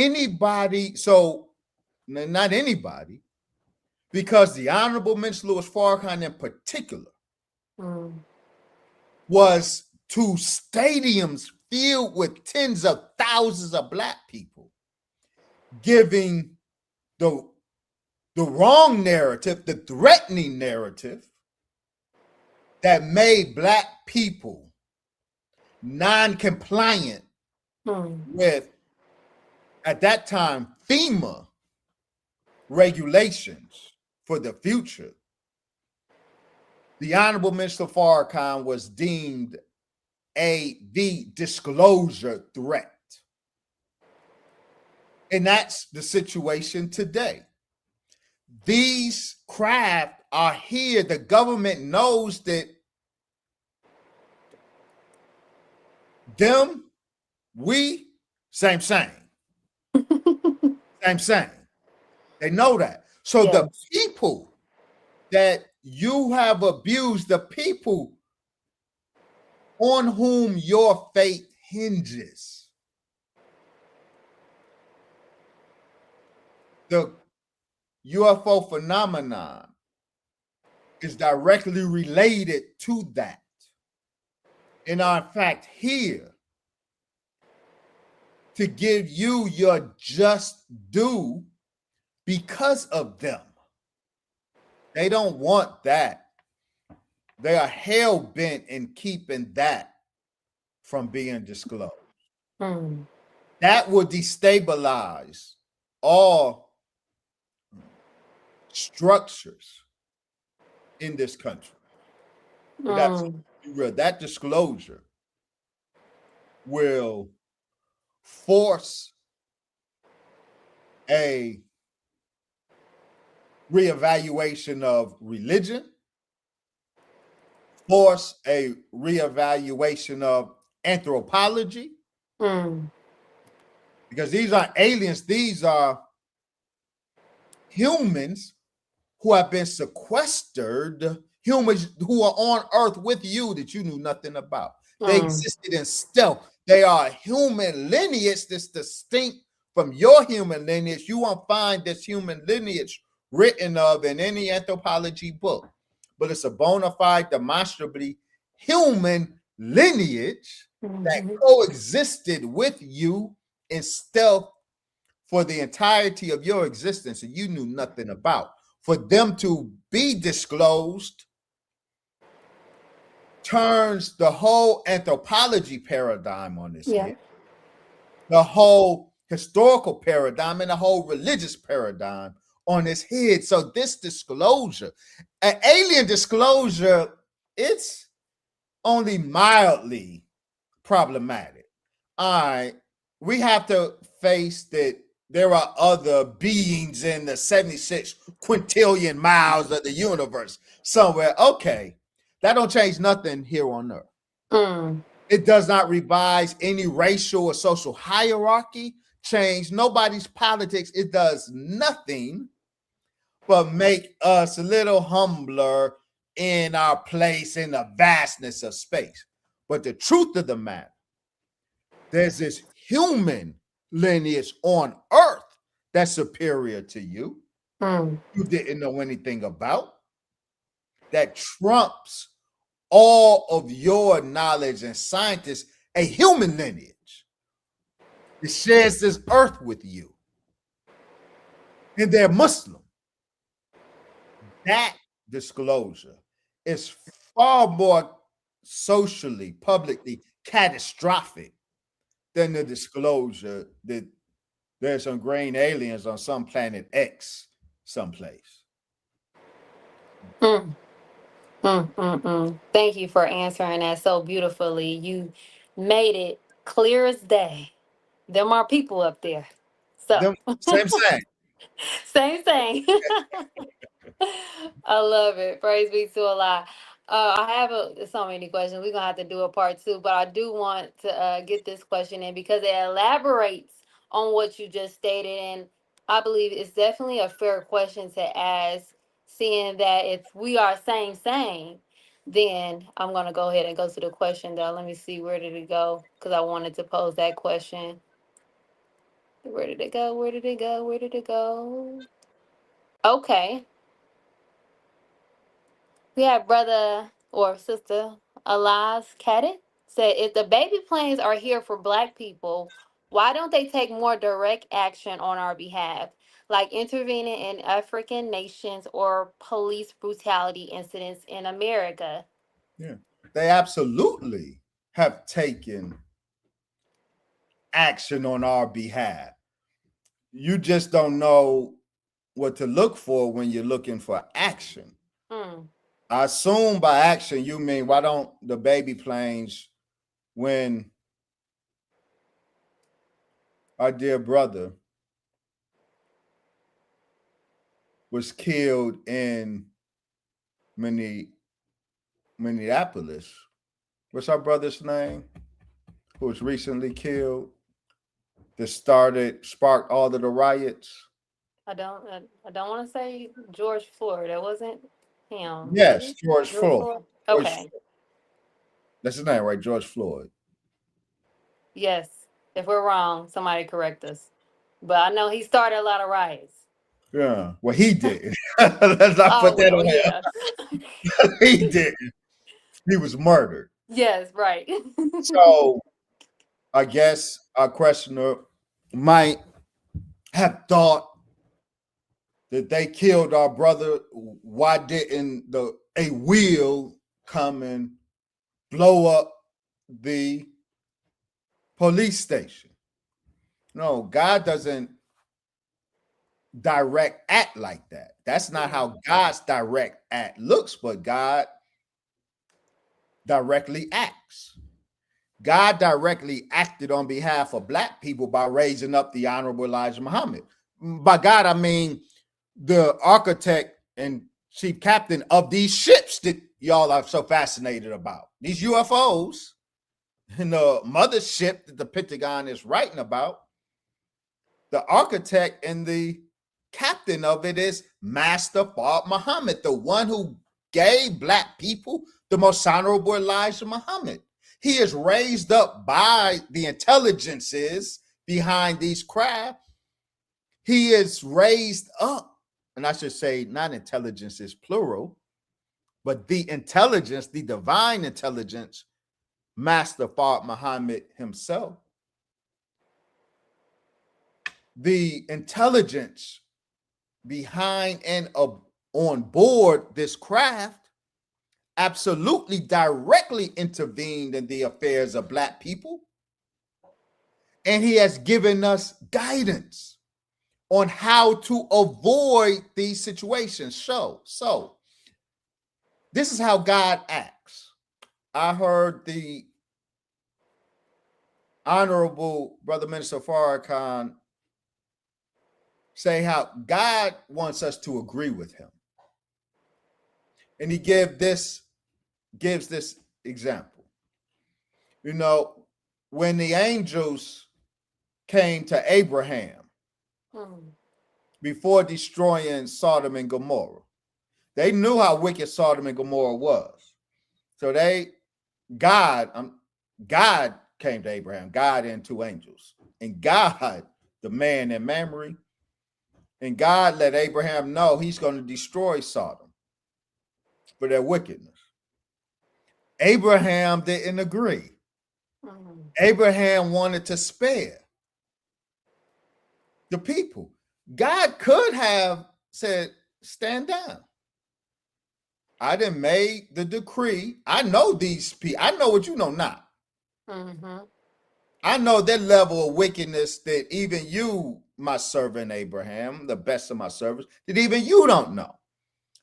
not anybody, because the Honorable Minister Louis Farrakhan in particular was to stadiums filled with tens of thousands of Black people, giving the wrong narrative, the threatening narrative that made Black people non-compliant with, at that time, FEMA regulations for the future. The Honorable Minister Farrakhan was deemed the disclosure threat. And that's the situation today. These craft are here. The government knows that them, we, same. Same. They know that. So the people that you have abused, the people on whom your fate hinges, the UFO phenomenon is directly related to that, and are in fact here to give you your just due because of them. They don't want that. They are hell-bent in keeping that from being disclosed. That will destabilize all structures in this country. That disclosure will force a reevaluation of religion, force a reevaluation of anthropology, because these are aliens, these are humans who have been sequestered, humans who are on earth with you that you knew nothing about. They existed in stealth. They are human lineage that's distinct from your human lineage. You won't find this human lineage written of in any anthropology book, but it's a bona fide, demonstrably human lineage that coexisted with you in stealth for the entirety of your existence, and you knew nothing about. For them to be disclosed turns the whole anthropology paradigm on its head, the whole historical paradigm and the whole religious paradigm on its head. So this disclosure, an alien disclosure, it's only mildly problematic. All right, we have to face that there are other beings in the 76 quintillion miles of the universe somewhere. Okay, that don't change nothing here on Earth. Mm. It does not revise any racial or social hierarchy, change nobody's politics. It does nothing but make us a little humbler in our place in the vastness of space. But the truth of the matter, there's this human lineage on Earth that's superior to you. Mm. You didn't know anything about, that trumps all of your knowledge and scientists, a human lineage that shares this earth with you. And they're Muslim. That disclosure is far more socially, publicly catastrophic than the disclosure that there's some green aliens on some planet X someplace. Mm. Thank you for answering that so beautifully. You made it clear as day. There are people up there. So, Them same thing. same thing. I love it. Praise be to Allah. I have so many questions. We're gonna have to do a part two, but I do want to get this question in because it elaborates on what you just stated, and I believe it's definitely a fair question to ask. Seeing that if we are same, then I'm gonna go ahead and go to the question. Though, let me see where did it go because I wanted to pose that question. Where did it go? Where did it go? Where did it go? Okay. We have brother or sister Alive Cadit said, if the baby planes are here for black people, why don't they take more direct action on our behalf, like intervening in African nations or police brutality incidents in America? Yeah. They absolutely have taken action on our behalf. You just don't know what to look for when you're looking for action. Mm. I assume by action you mean why don't the baby planes, when our dear brother was killed in Minneapolis, what's our brother's name? Who was recently killed? That sparked all of the riots. I don't want to say George Floyd. That wasn't him. Was Yes, it George George Floyd. Floyd? George Okay. Floyd. That's his name, right? George Floyd. Yes. If we're wrong, somebody correct us. But I know he started a lot of riots. Yeah. Well, he did. Let's not Oh put that well, on yeah. him. He did. He was murdered. Yes, right. So I guess our questioner might have thought that they killed our brother. Why didn't a wheel come and blow up the police station? No, God doesn't direct act like that. That's not how God's direct act looks, but God directly acts. God directly acted on behalf of black people by raising up the Honorable Elijah Muhammad. By God, I mean the architect and chief captain of these ships that y'all are so fascinated about. These UFOs and the mothership that the Pentagon is writing about. The architect and the captain of it is Master Fard Muhammad, the one who gave black people the most honorable Elijah Muhammad. He is raised up by the intelligences behind these craft. He is raised up, and I should say, not intelligence is plural, but the intelligence, the divine intelligence, Master Fard Muhammad himself. The intelligence behind and on board this craft absolutely directly intervened in the affairs of black people. And he has given us guidance on how to avoid these situations. So this is how God acts. I heard the Honorable Brother Minister Farrakhan say how God wants us to agree with him. And he gives this example. You know, when the angels came to Abraham before destroying Sodom and Gomorrah, they knew how wicked Sodom and Gomorrah was. So God came to Abraham, God and two angels. And God, the man in memory, and God let Abraham know he's going to destroy Sodom for their wickedness. Abraham didn't agree. Abraham wanted to spare the people. God could have said, stand down. I done made the decree. I know these people. I know what you know not. I know that level of wickedness that even you, my servant Abraham, the best of my servants, that even you don't know.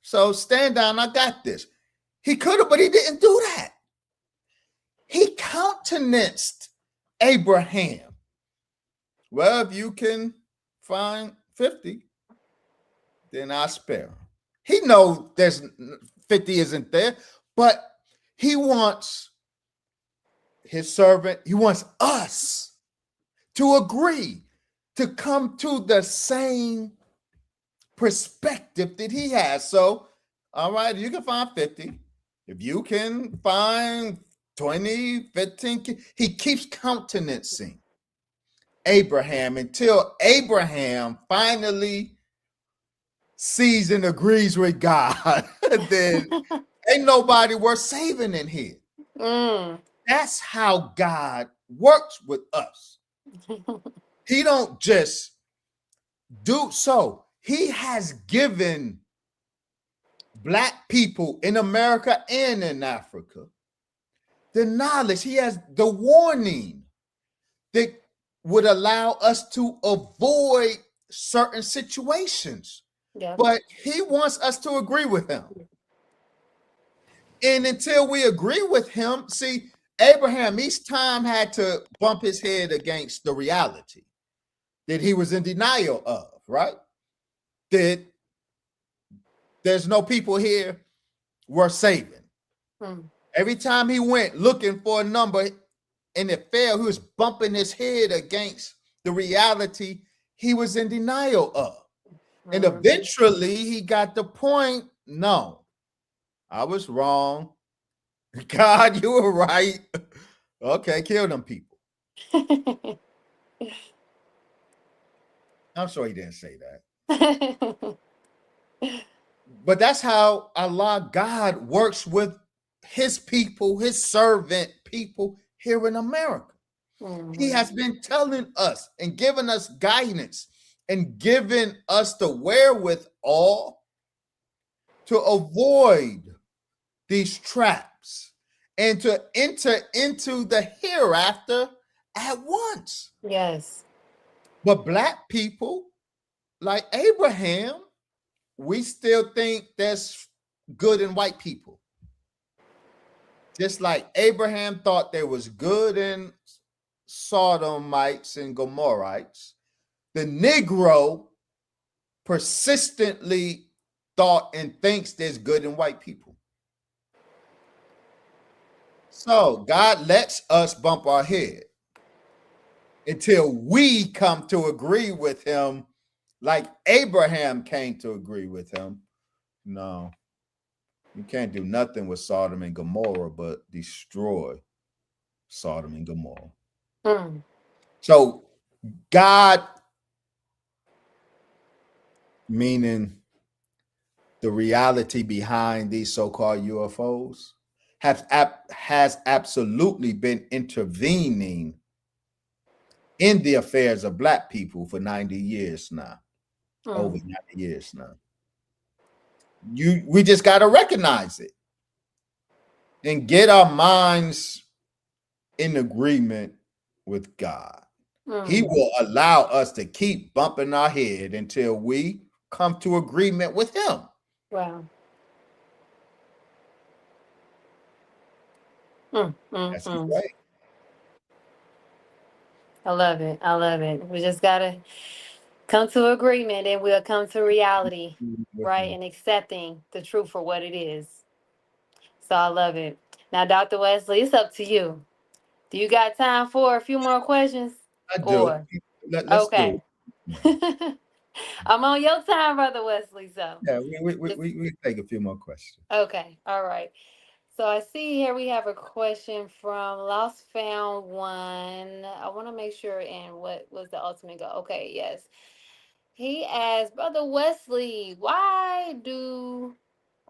So stand down. I got this. He could have, but he didn't do that. He countenanced Abraham. Well, if you can find 50, then I spare him. He knows there's 50 isn't there, but he wants his servant, he wants us to agree, to come to the same perspective that he has. So, all right, you can find 50. If you can find 20, 15, he keeps countenancing Abraham until Abraham finally sees and agrees with God. Then ain't nobody worth saving in here. That's how God works with us. He don't just do so. He has given Black people in America and in Africa the knowledge. He has the warning that would allow us to avoid certain situations. But he wants us to agree with him. And until we agree with him, see, Abraham each time had to bump his head against the reality that he was in denial of, right? That there's no people here worth saving. Every time he went looking for a number and it failed, he was bumping his head against the reality he was in denial of. And eventually he got the point, no, I was wrong. God, you were right. Okay, kill them people. I'm sure he didn't say that. But that's how Allah, God, works with his people, his servant people here in America. He has been telling us and giving us guidance and giving us the wherewithal to avoid these traps and to enter into the hereafter at once. Yes. But Black people like Abraham, we still think there's good in white people. Just like Abraham thought there was good in Sodomites and Gomorrites, the Negro persistently thought and thinks there's good in white people. So God lets us bump our head until we come to agree with him like Abraham came to agree with him. No, you can't do nothing with Sodom and Gomorrah but destroy Sodom and Gomorrah. So God, meaning the reality behind these so-called UFOs, has absolutely been intervening in the affairs of Black people for 90 years now. Over 90 years now. We just got to recognize it and get our minds in agreement with God. He will allow us to keep bumping our head until we come to agreement with him. Wow. That's his mm. way. I love it. I love it. We just gotta come to agreement and we'll come to reality, With right? me. And accepting the truth for what it is. So I love it. Now, Dr. Wesley, it's up to you. Do you got time for a few more questions? I do. Or, Let's do okay. it. Yeah. I'm on your time, Brother Wesley. So, Yeah, just, we take a few more questions. okay. All right. So I see here we have a question from Lost Found One. I want to make sure and what was the ultimate goal? Okay, yes. He asked, Brother Wesley, why do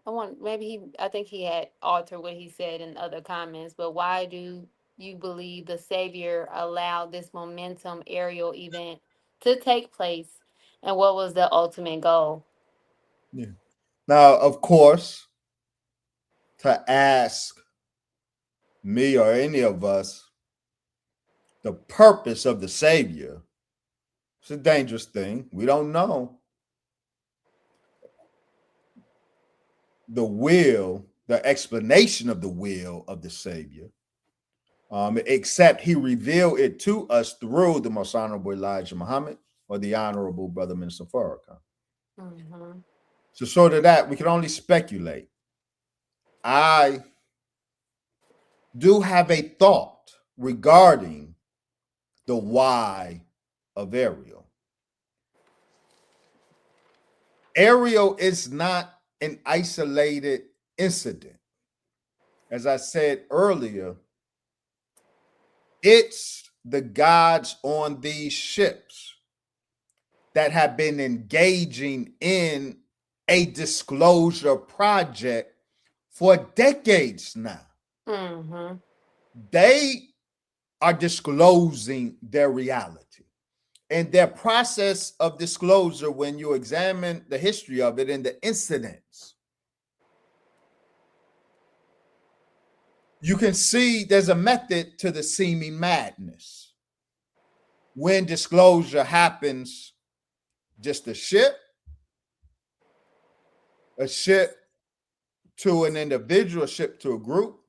I think he had altered what he said in other comments, but why do you believe the Savior allowed this momentum aerial event to take place? And what was the ultimate goal? Yeah. Now, of course, to ask me or any of us the purpose of the Savior, it's a dangerous thing. We don't know the will, the explanation of the will of the Savior, except He revealed it to us through the Most Honorable Elijah Muhammad or the Honorable Brother Minister Farrakhan. Mm-hmm. So, short of that, we can only speculate. I do have a thought regarding the why of Ariel. Ariel is not an isolated incident. As I said earlier, it's the gods on these ships that have been engaging in a disclosure project for decades now. Mm-hmm. They are disclosing their reality. And their process of disclosure, when you examine the history of it and the incidents, you can see there's a method to the seeming madness. When disclosure happens, just a ship to an individual, a ship to a group,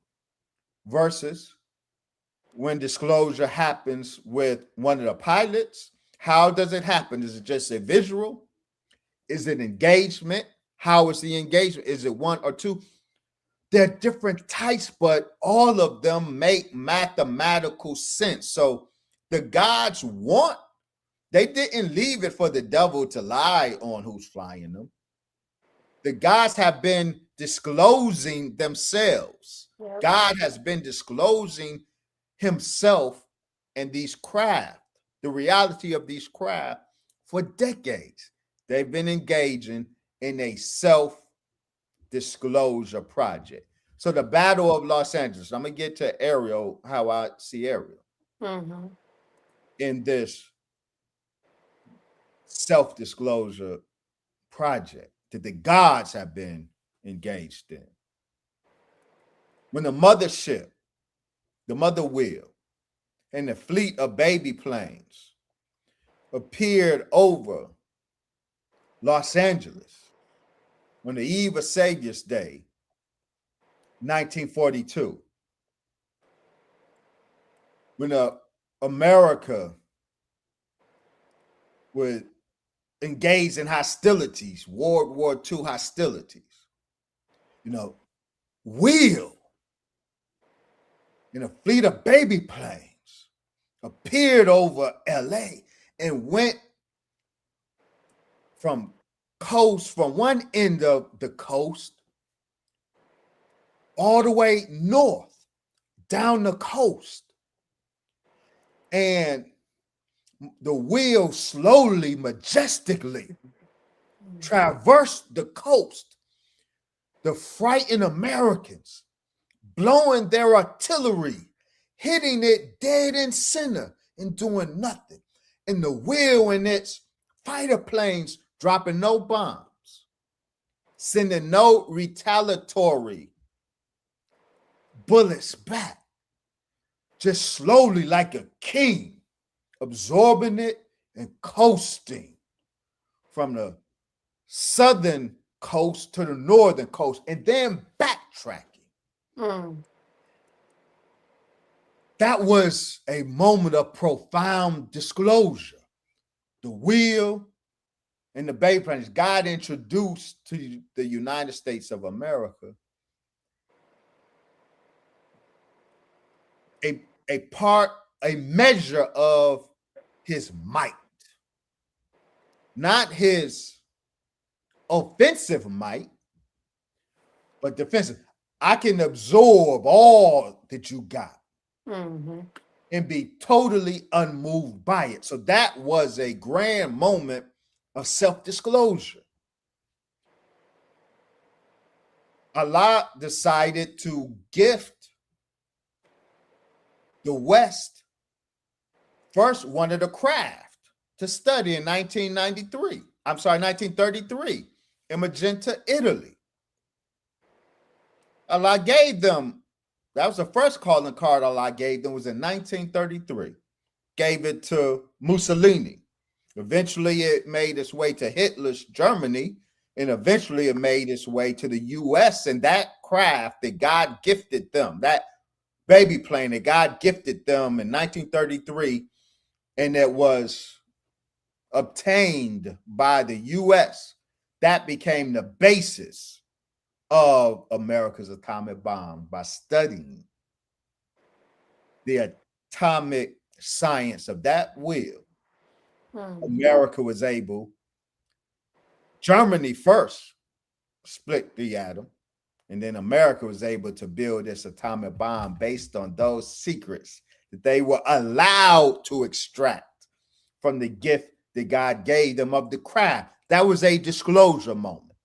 versus when disclosure happens with one of the pilots. How does it happen? Is it just a visual? Is it engagement? How is the engagement? Is it one or two? They're different types, but all of them make mathematical sense. So the gods want, they didn't leave it for the devil to lie on who's flying them. The gods have been disclosing themselves. Yep. God has been disclosing himself and these craft, the reality of these craft for decades. They've been engaging in a self disclosure project. So the Battle of Los Angeles, I'm gonna get to Ariel, how I see Ariel Mm-hmm. in this self-disclosure project that the gods have been engaged in. When the mothership, the mother wheel, and the fleet of baby planes appeared over Los Angeles on the eve of Savior's Day, 1942, when America was engaged in hostilities, World War II hostilities, you know, wheel in a fleet of baby planes appeared over LA and went from from one end of the coast all the way north down the coast. And the wheel slowly, majestically traversed the coast, the frightened Americans, blowing their artillery, hitting it dead in center and doing nothing. And the wheel and its fighter planes dropping no bombs, sending no retaliatory bullets back, just slowly like a king, absorbing it and coasting from the southern coast to the northern coast and then backtracking. Mm. That was a moment of profound disclosure. The wheel and the baby plane, God introduced to the United States of America a measure of his might, not his offensive might, but defensive. I can absorb all that you got and be totally unmoved by it. So that was a grand moment of self-disclosure. Allah decided to gift the West first wanted a craft to study in 1933 in Magenta, Italy. Allah gave them, that was the first calling card Allah gave them, was in 1933. Gave it to Mussolini. Eventually it made its way to Hitler's Germany, and eventually it made its way to the US. And that craft that God gifted them, that baby plane that God gifted them in 1933, and that was obtained by the US, that became the basis of America's atomic bomb. By studying the atomic science of that wheel, America was able, Germany first split the atom, and then America was able to build this atomic bomb based on those secrets that they were allowed to extract from the gift that God gave them of the craft. That was a disclosure moment.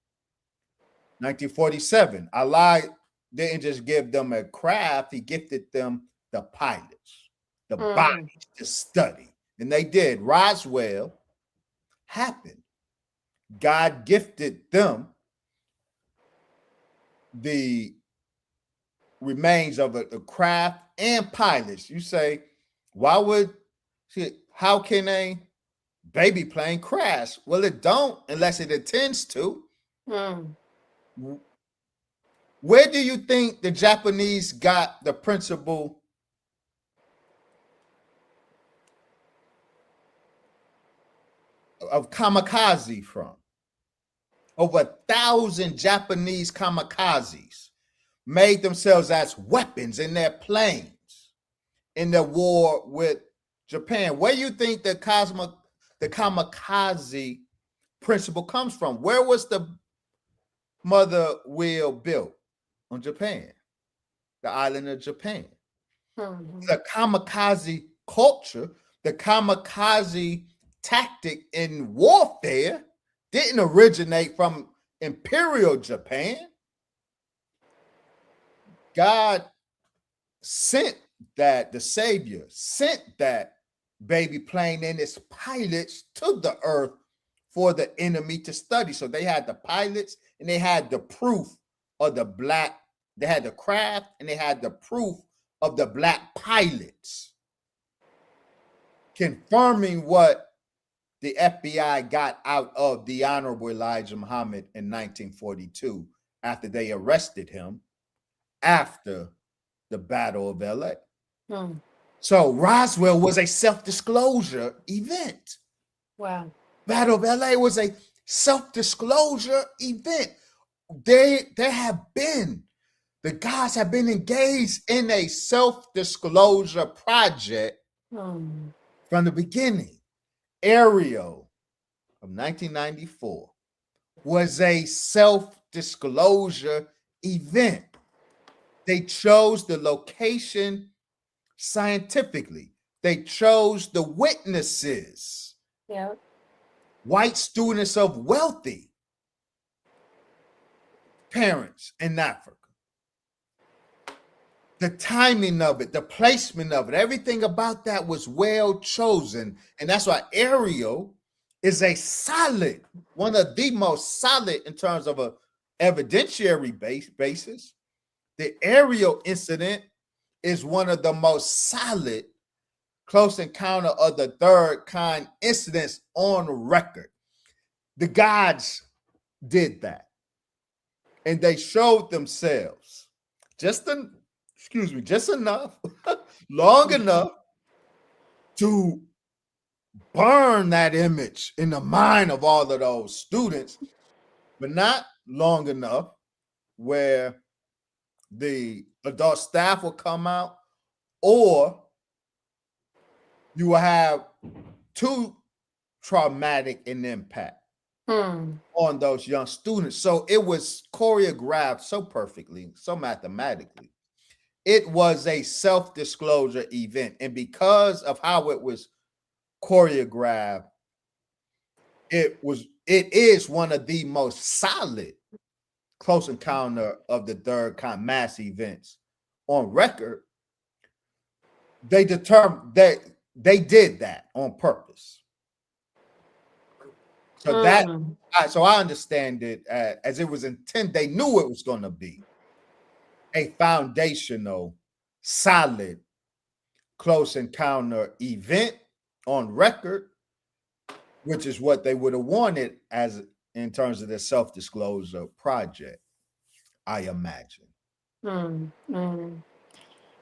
1947, Allah didn't just give them a craft, he gifted them the pilots, the bodies to study. And they did. Roswell happened. God gifted them the remains of a craft and pilots. You say, how can a baby plane crash? Well, it don't unless it intends to. Where do you think the Japanese got the principle of kamikaze from? Over 1,000 Japanese kamikazes made themselves as weapons in their planes in their war with Japan. Where do you think the kamikaze principle comes from? Where was the mother wheel built? On Japan, the island of Japan. The kamikaze culture, the kamikaze tactic in warfare didn't originate from Imperial Japan. God sent that, the Savior sent that baby plane and its pilots to the earth for the enemy to study. So they had the pilots and they had the proof of the black, they had the craft and they had the proof of the black pilots, confirming what the FBI got out of the Honorable Elijah Muhammad in 1942 after they arrested him after the Battle of LA. So Roswell was a self-disclosure event. Wow. Battle of LA was a self-disclosure event. The gods have been engaged in a self-disclosure project from the beginning. Aerial of 1994 was a self-disclosure event. They chose the location scientifically. They chose the witnesses. Yeah. White students of wealthy parents in Africa. The timing of it, the placement of it, everything about that was well chosen. And that's why Ariel is a solid, one of the most solid in terms of a evidentiary basis. The Ariel incident is one of the most solid close encounter of the third kind incidents on record. The gods did that. And they showed themselves just enough long enough to burn that image in the mind of all of those students, but not long enough where the adult staff will come out, or you will have too traumatic an impact Hmm. on those young students. So it was choreographed so perfectly, so mathematically. It was a self-disclosure event. And because of how it was choreographed, it is one of the most solid close encounter of the third kind mass events on record. They determined that they did that on purpose. So that Hmm. so I understand it as it was intended. They knew it was going to be a foundational, solid close encounter event on record, which is what they would have wanted as in terms of the self-disclosure project, I imagine. Hmm. Hmm.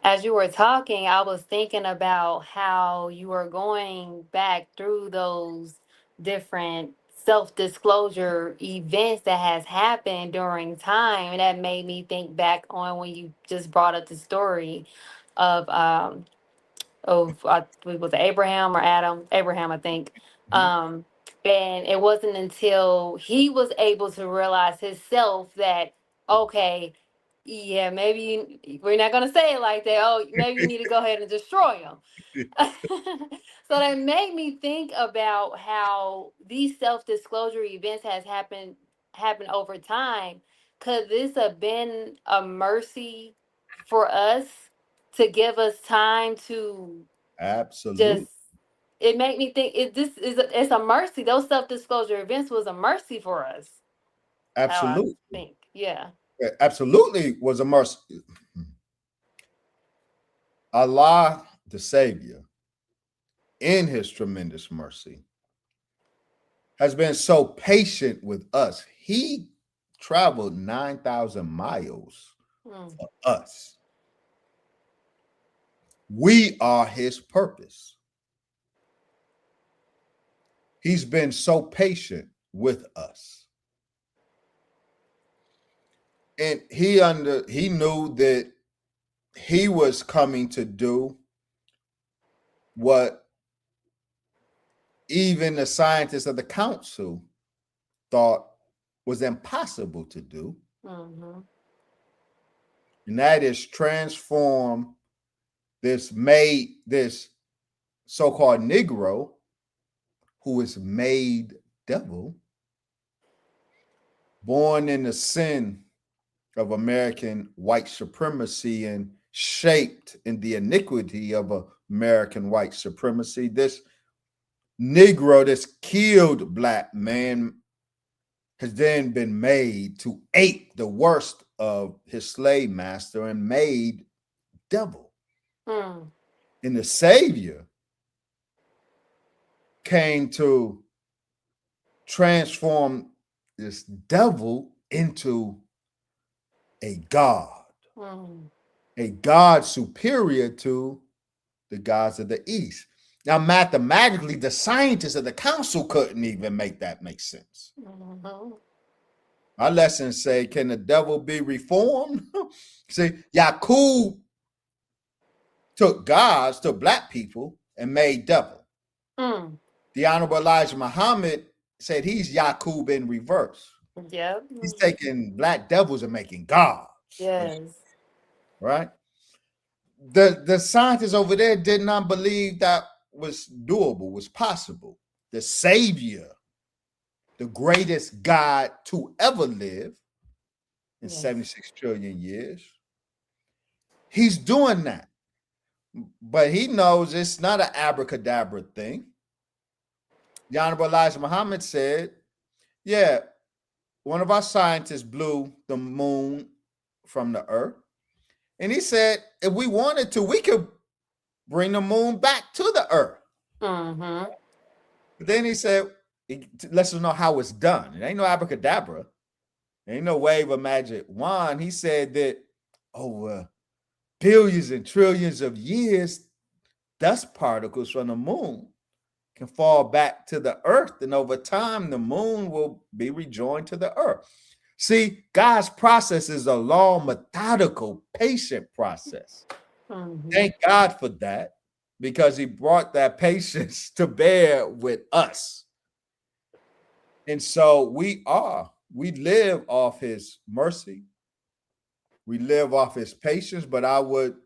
As you were talking, I was thinking about how you were going back through those different self-disclosure events that has happened during time, and that made me think back on when you just brought up the story of was it Abraham or Adam? Abraham, I think. Mhm. Um, and it wasn't until he was able to realize himself that, okay, yeah, maybe we're not gonna say it like that. Oh, maybe you need to go ahead and destroy him. So that made me think about how these self-disclosure events has happened over time. Could this have been a mercy for us to give us time to Absolutely. just, it made me think it's a mercy. Those self-disclosure events was a mercy for us. How I Absolutely. think. Yeah. Absolutely was a mercy. Allah, the Savior, in his tremendous mercy, has been so patient with us. He traveled 9,000 miles Mm, for us. We are his purpose. He's been so patient with us. And he knew that he was coming to do what even the scientists of the council thought was impossible to do, mm-hmm. and that is transform this so-called Negro who is made devil, born in the sin of American white supremacy and shaped in the iniquity of American white supremacy. This Negro, this killed black man, has then been made to ape the worst of his slave master and made devil. Mm, And the Savior came to transform this devil into a God, mm. a God superior to the gods of the East. Now, mathematically, the scientists of the council couldn't even make that make sense. Mhm. Our lessons say, can the devil be reformed? See, Yakub took black people and made devil. Mm. The Honorable Elijah Muhammad said he's Yakub in reverse. Yep. He's Mhm. taking black devils and making gods. Yes. Right? The scientists over there did not believe that was doable, was possible. The Savior, the greatest God to ever live in Yes. 76 trillion years, he's doing that. But he knows it's not an abracadabra thing. The Honorable Elijah Muhammad said, yeah, one of our scientists blew the moon from the earth. And he said, if we wanted to, we could bring the moon back to the earth. Mm-hmm. But then he said, it lets us know how it's done. It ain't no abracadabra. It ain't no wave of magic wand. He said that, oh, billions and trillions of years, dust particles from the moon can fall back to the earth, and over time, the moon will be rejoined to the earth. See, God's process is a long, methodical, patient process. Mm-hmm. Thank God for that because He brought that patience to bear with us. And so we live off His mercy, we live off His patience, but I would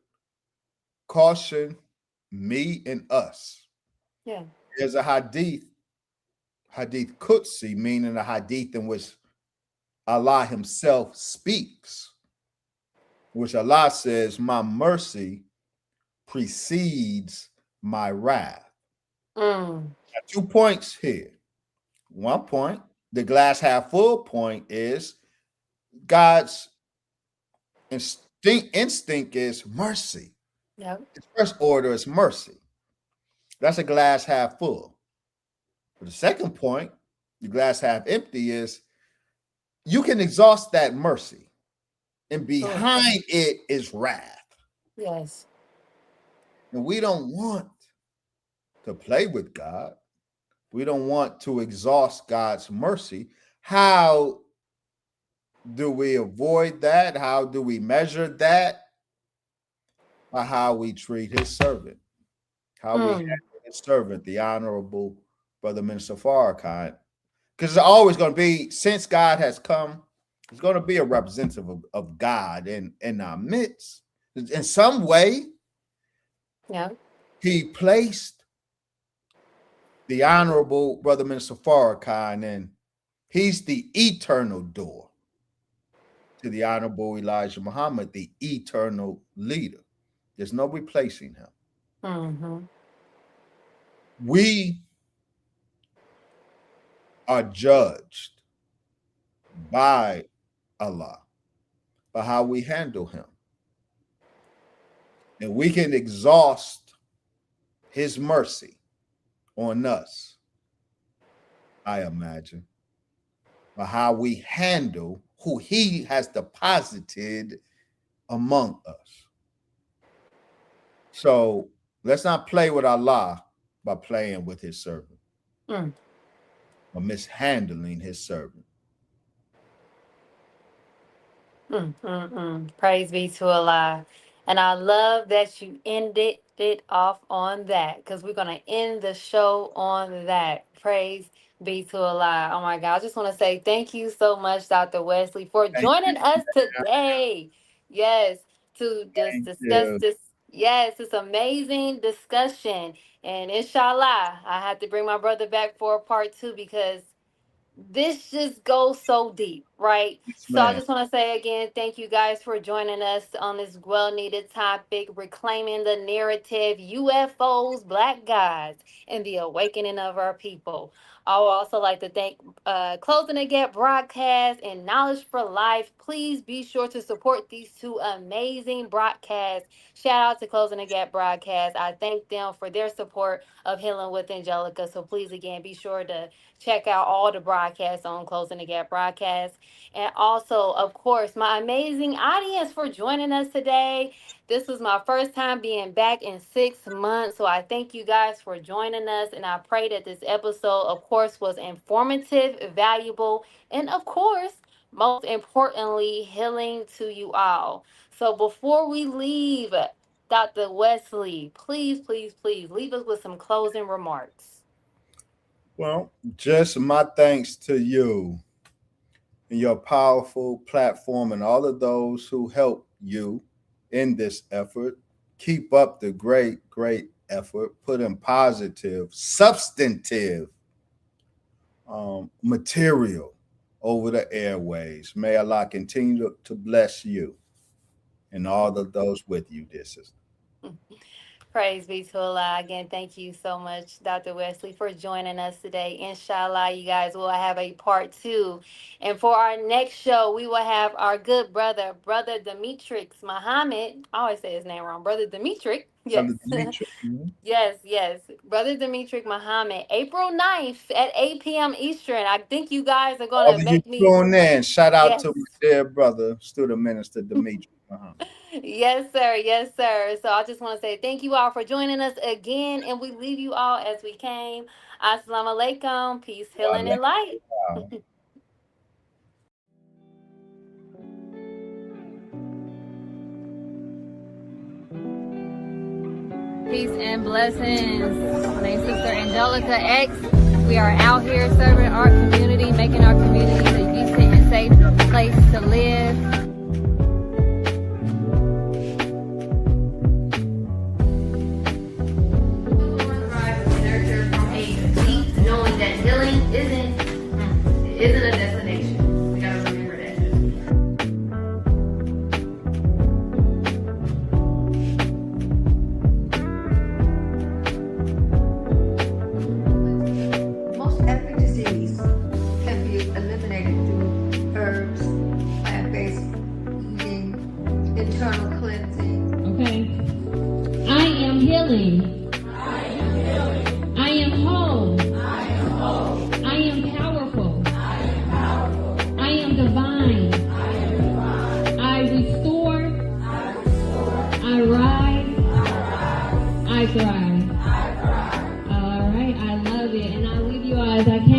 caution me and us. Yeah. There's a hadith Qudsi, meaning a hadith in which Allah Himself speaks, which Allah says, "My mercy precedes my wrath." Mm. 2 points here. One point, the glass half full point is God's instinct is mercy. Yep. His first order is mercy. That's a glass half full. But the second point, the glass half empty, is you can exhaust that mercy, and Oh, behind it is wrath. yes. And we don't want to play with God. We don't want to exhaust God's mercy. How do we avoid that? How do we measure that? By how we treat His servant, how we Mm. handle His servant, the Honorable Brother Minister Farrakhan. Because it's always going to be, since God has come, it's going to be a representative of God in our midst. In some way, Yeah. He placed the Honorable Brother Minister Farrakhan, and he's the eternal door to the Honorable Elijah Muhammad, the eternal leader. There's no replacing him. Mm-hmm. We are judged by Allah, by how we handle Him. And we can exhaust His mercy on us, I imagine, by how we handle who He has deposited among us. So let's not play with Allah by playing with His servant Mm. or mishandling His servant. Praise be to Allah. And I love that you ended it off on that because we're going to end the show on that. Praise be to Allah. Oh my God. I just want to say thank you so much, Dr. Wesley, for Thank joining us today. Yes, to just discuss you. this. Yes, this amazing discussion. And inshallah, I have to bring my brother back for a part two because this just goes so deep, right? Yes, So I man. just want to say again, thank you guys for joining us on this well needed topic, reclaiming the narrative, UFOs, black gods, and the awakening of our people. I would also like to thank Closing the Gap Broadcast and Knowledge for Life. Please be sure to support these two amazing broadcasts. Shout out to Closing the Gap Broadcast. I thank them for their support of Healing with Angelica. So please, again, be sure to check out all the broadcasts on Closing the Gap broadcast. And also, of course, my amazing audience for joining us today. This was my first time being back in 6 months. So I thank you guys for joining us. And I pray that this episode, of course, was informative, valuable, and of course, most importantly, healing to you all. So before we leave, Dr. Wesley, please, please, please leave us with some closing remarks. Well, just my thanks to you and your powerful platform and all of those who help you in this effort. Keep up the great, great effort. Put in positive, substantive material over the airways. May Allah continue to bless you and all of those with you, dear sister. Praise be to Allah. Again, thank you so much, Dr. Wesley, for joining us today. Inshallah, you guys will have a part two. And for our next show, we will have our good brother, Brother Demetrix Muhammad. I always say his name wrong. Brother Demetrix. Yes. Brother Dimitri. Mhm. Yes, yes. Brother Demetric Muhammad, April 9th at 8 p.m. Eastern. I think you guys are going All to of you make me. tune in. Shout out Yes. to my dear brother, student minister Dimitri. Yes, sir. Yes, sir. So I just want to say thank you all for joining us again, and we leave you all as we came. Assalamu alaikum. Peace, healing, and light. Wow. Peace and blessings. My name's Sister Angelica X. We are out here serving our community, making our community a decent and safe place to live. Nurture from a deep knowing that healing isn't a destination. We gotta remember that. Most every disease can be eliminated through herbs, plant-based eating, internal cleansing. Okay. I am healing. I am whole. I am powerful. I am divine. I restore. I rise. I thrive. All right. I love it. And I leave you all as I can.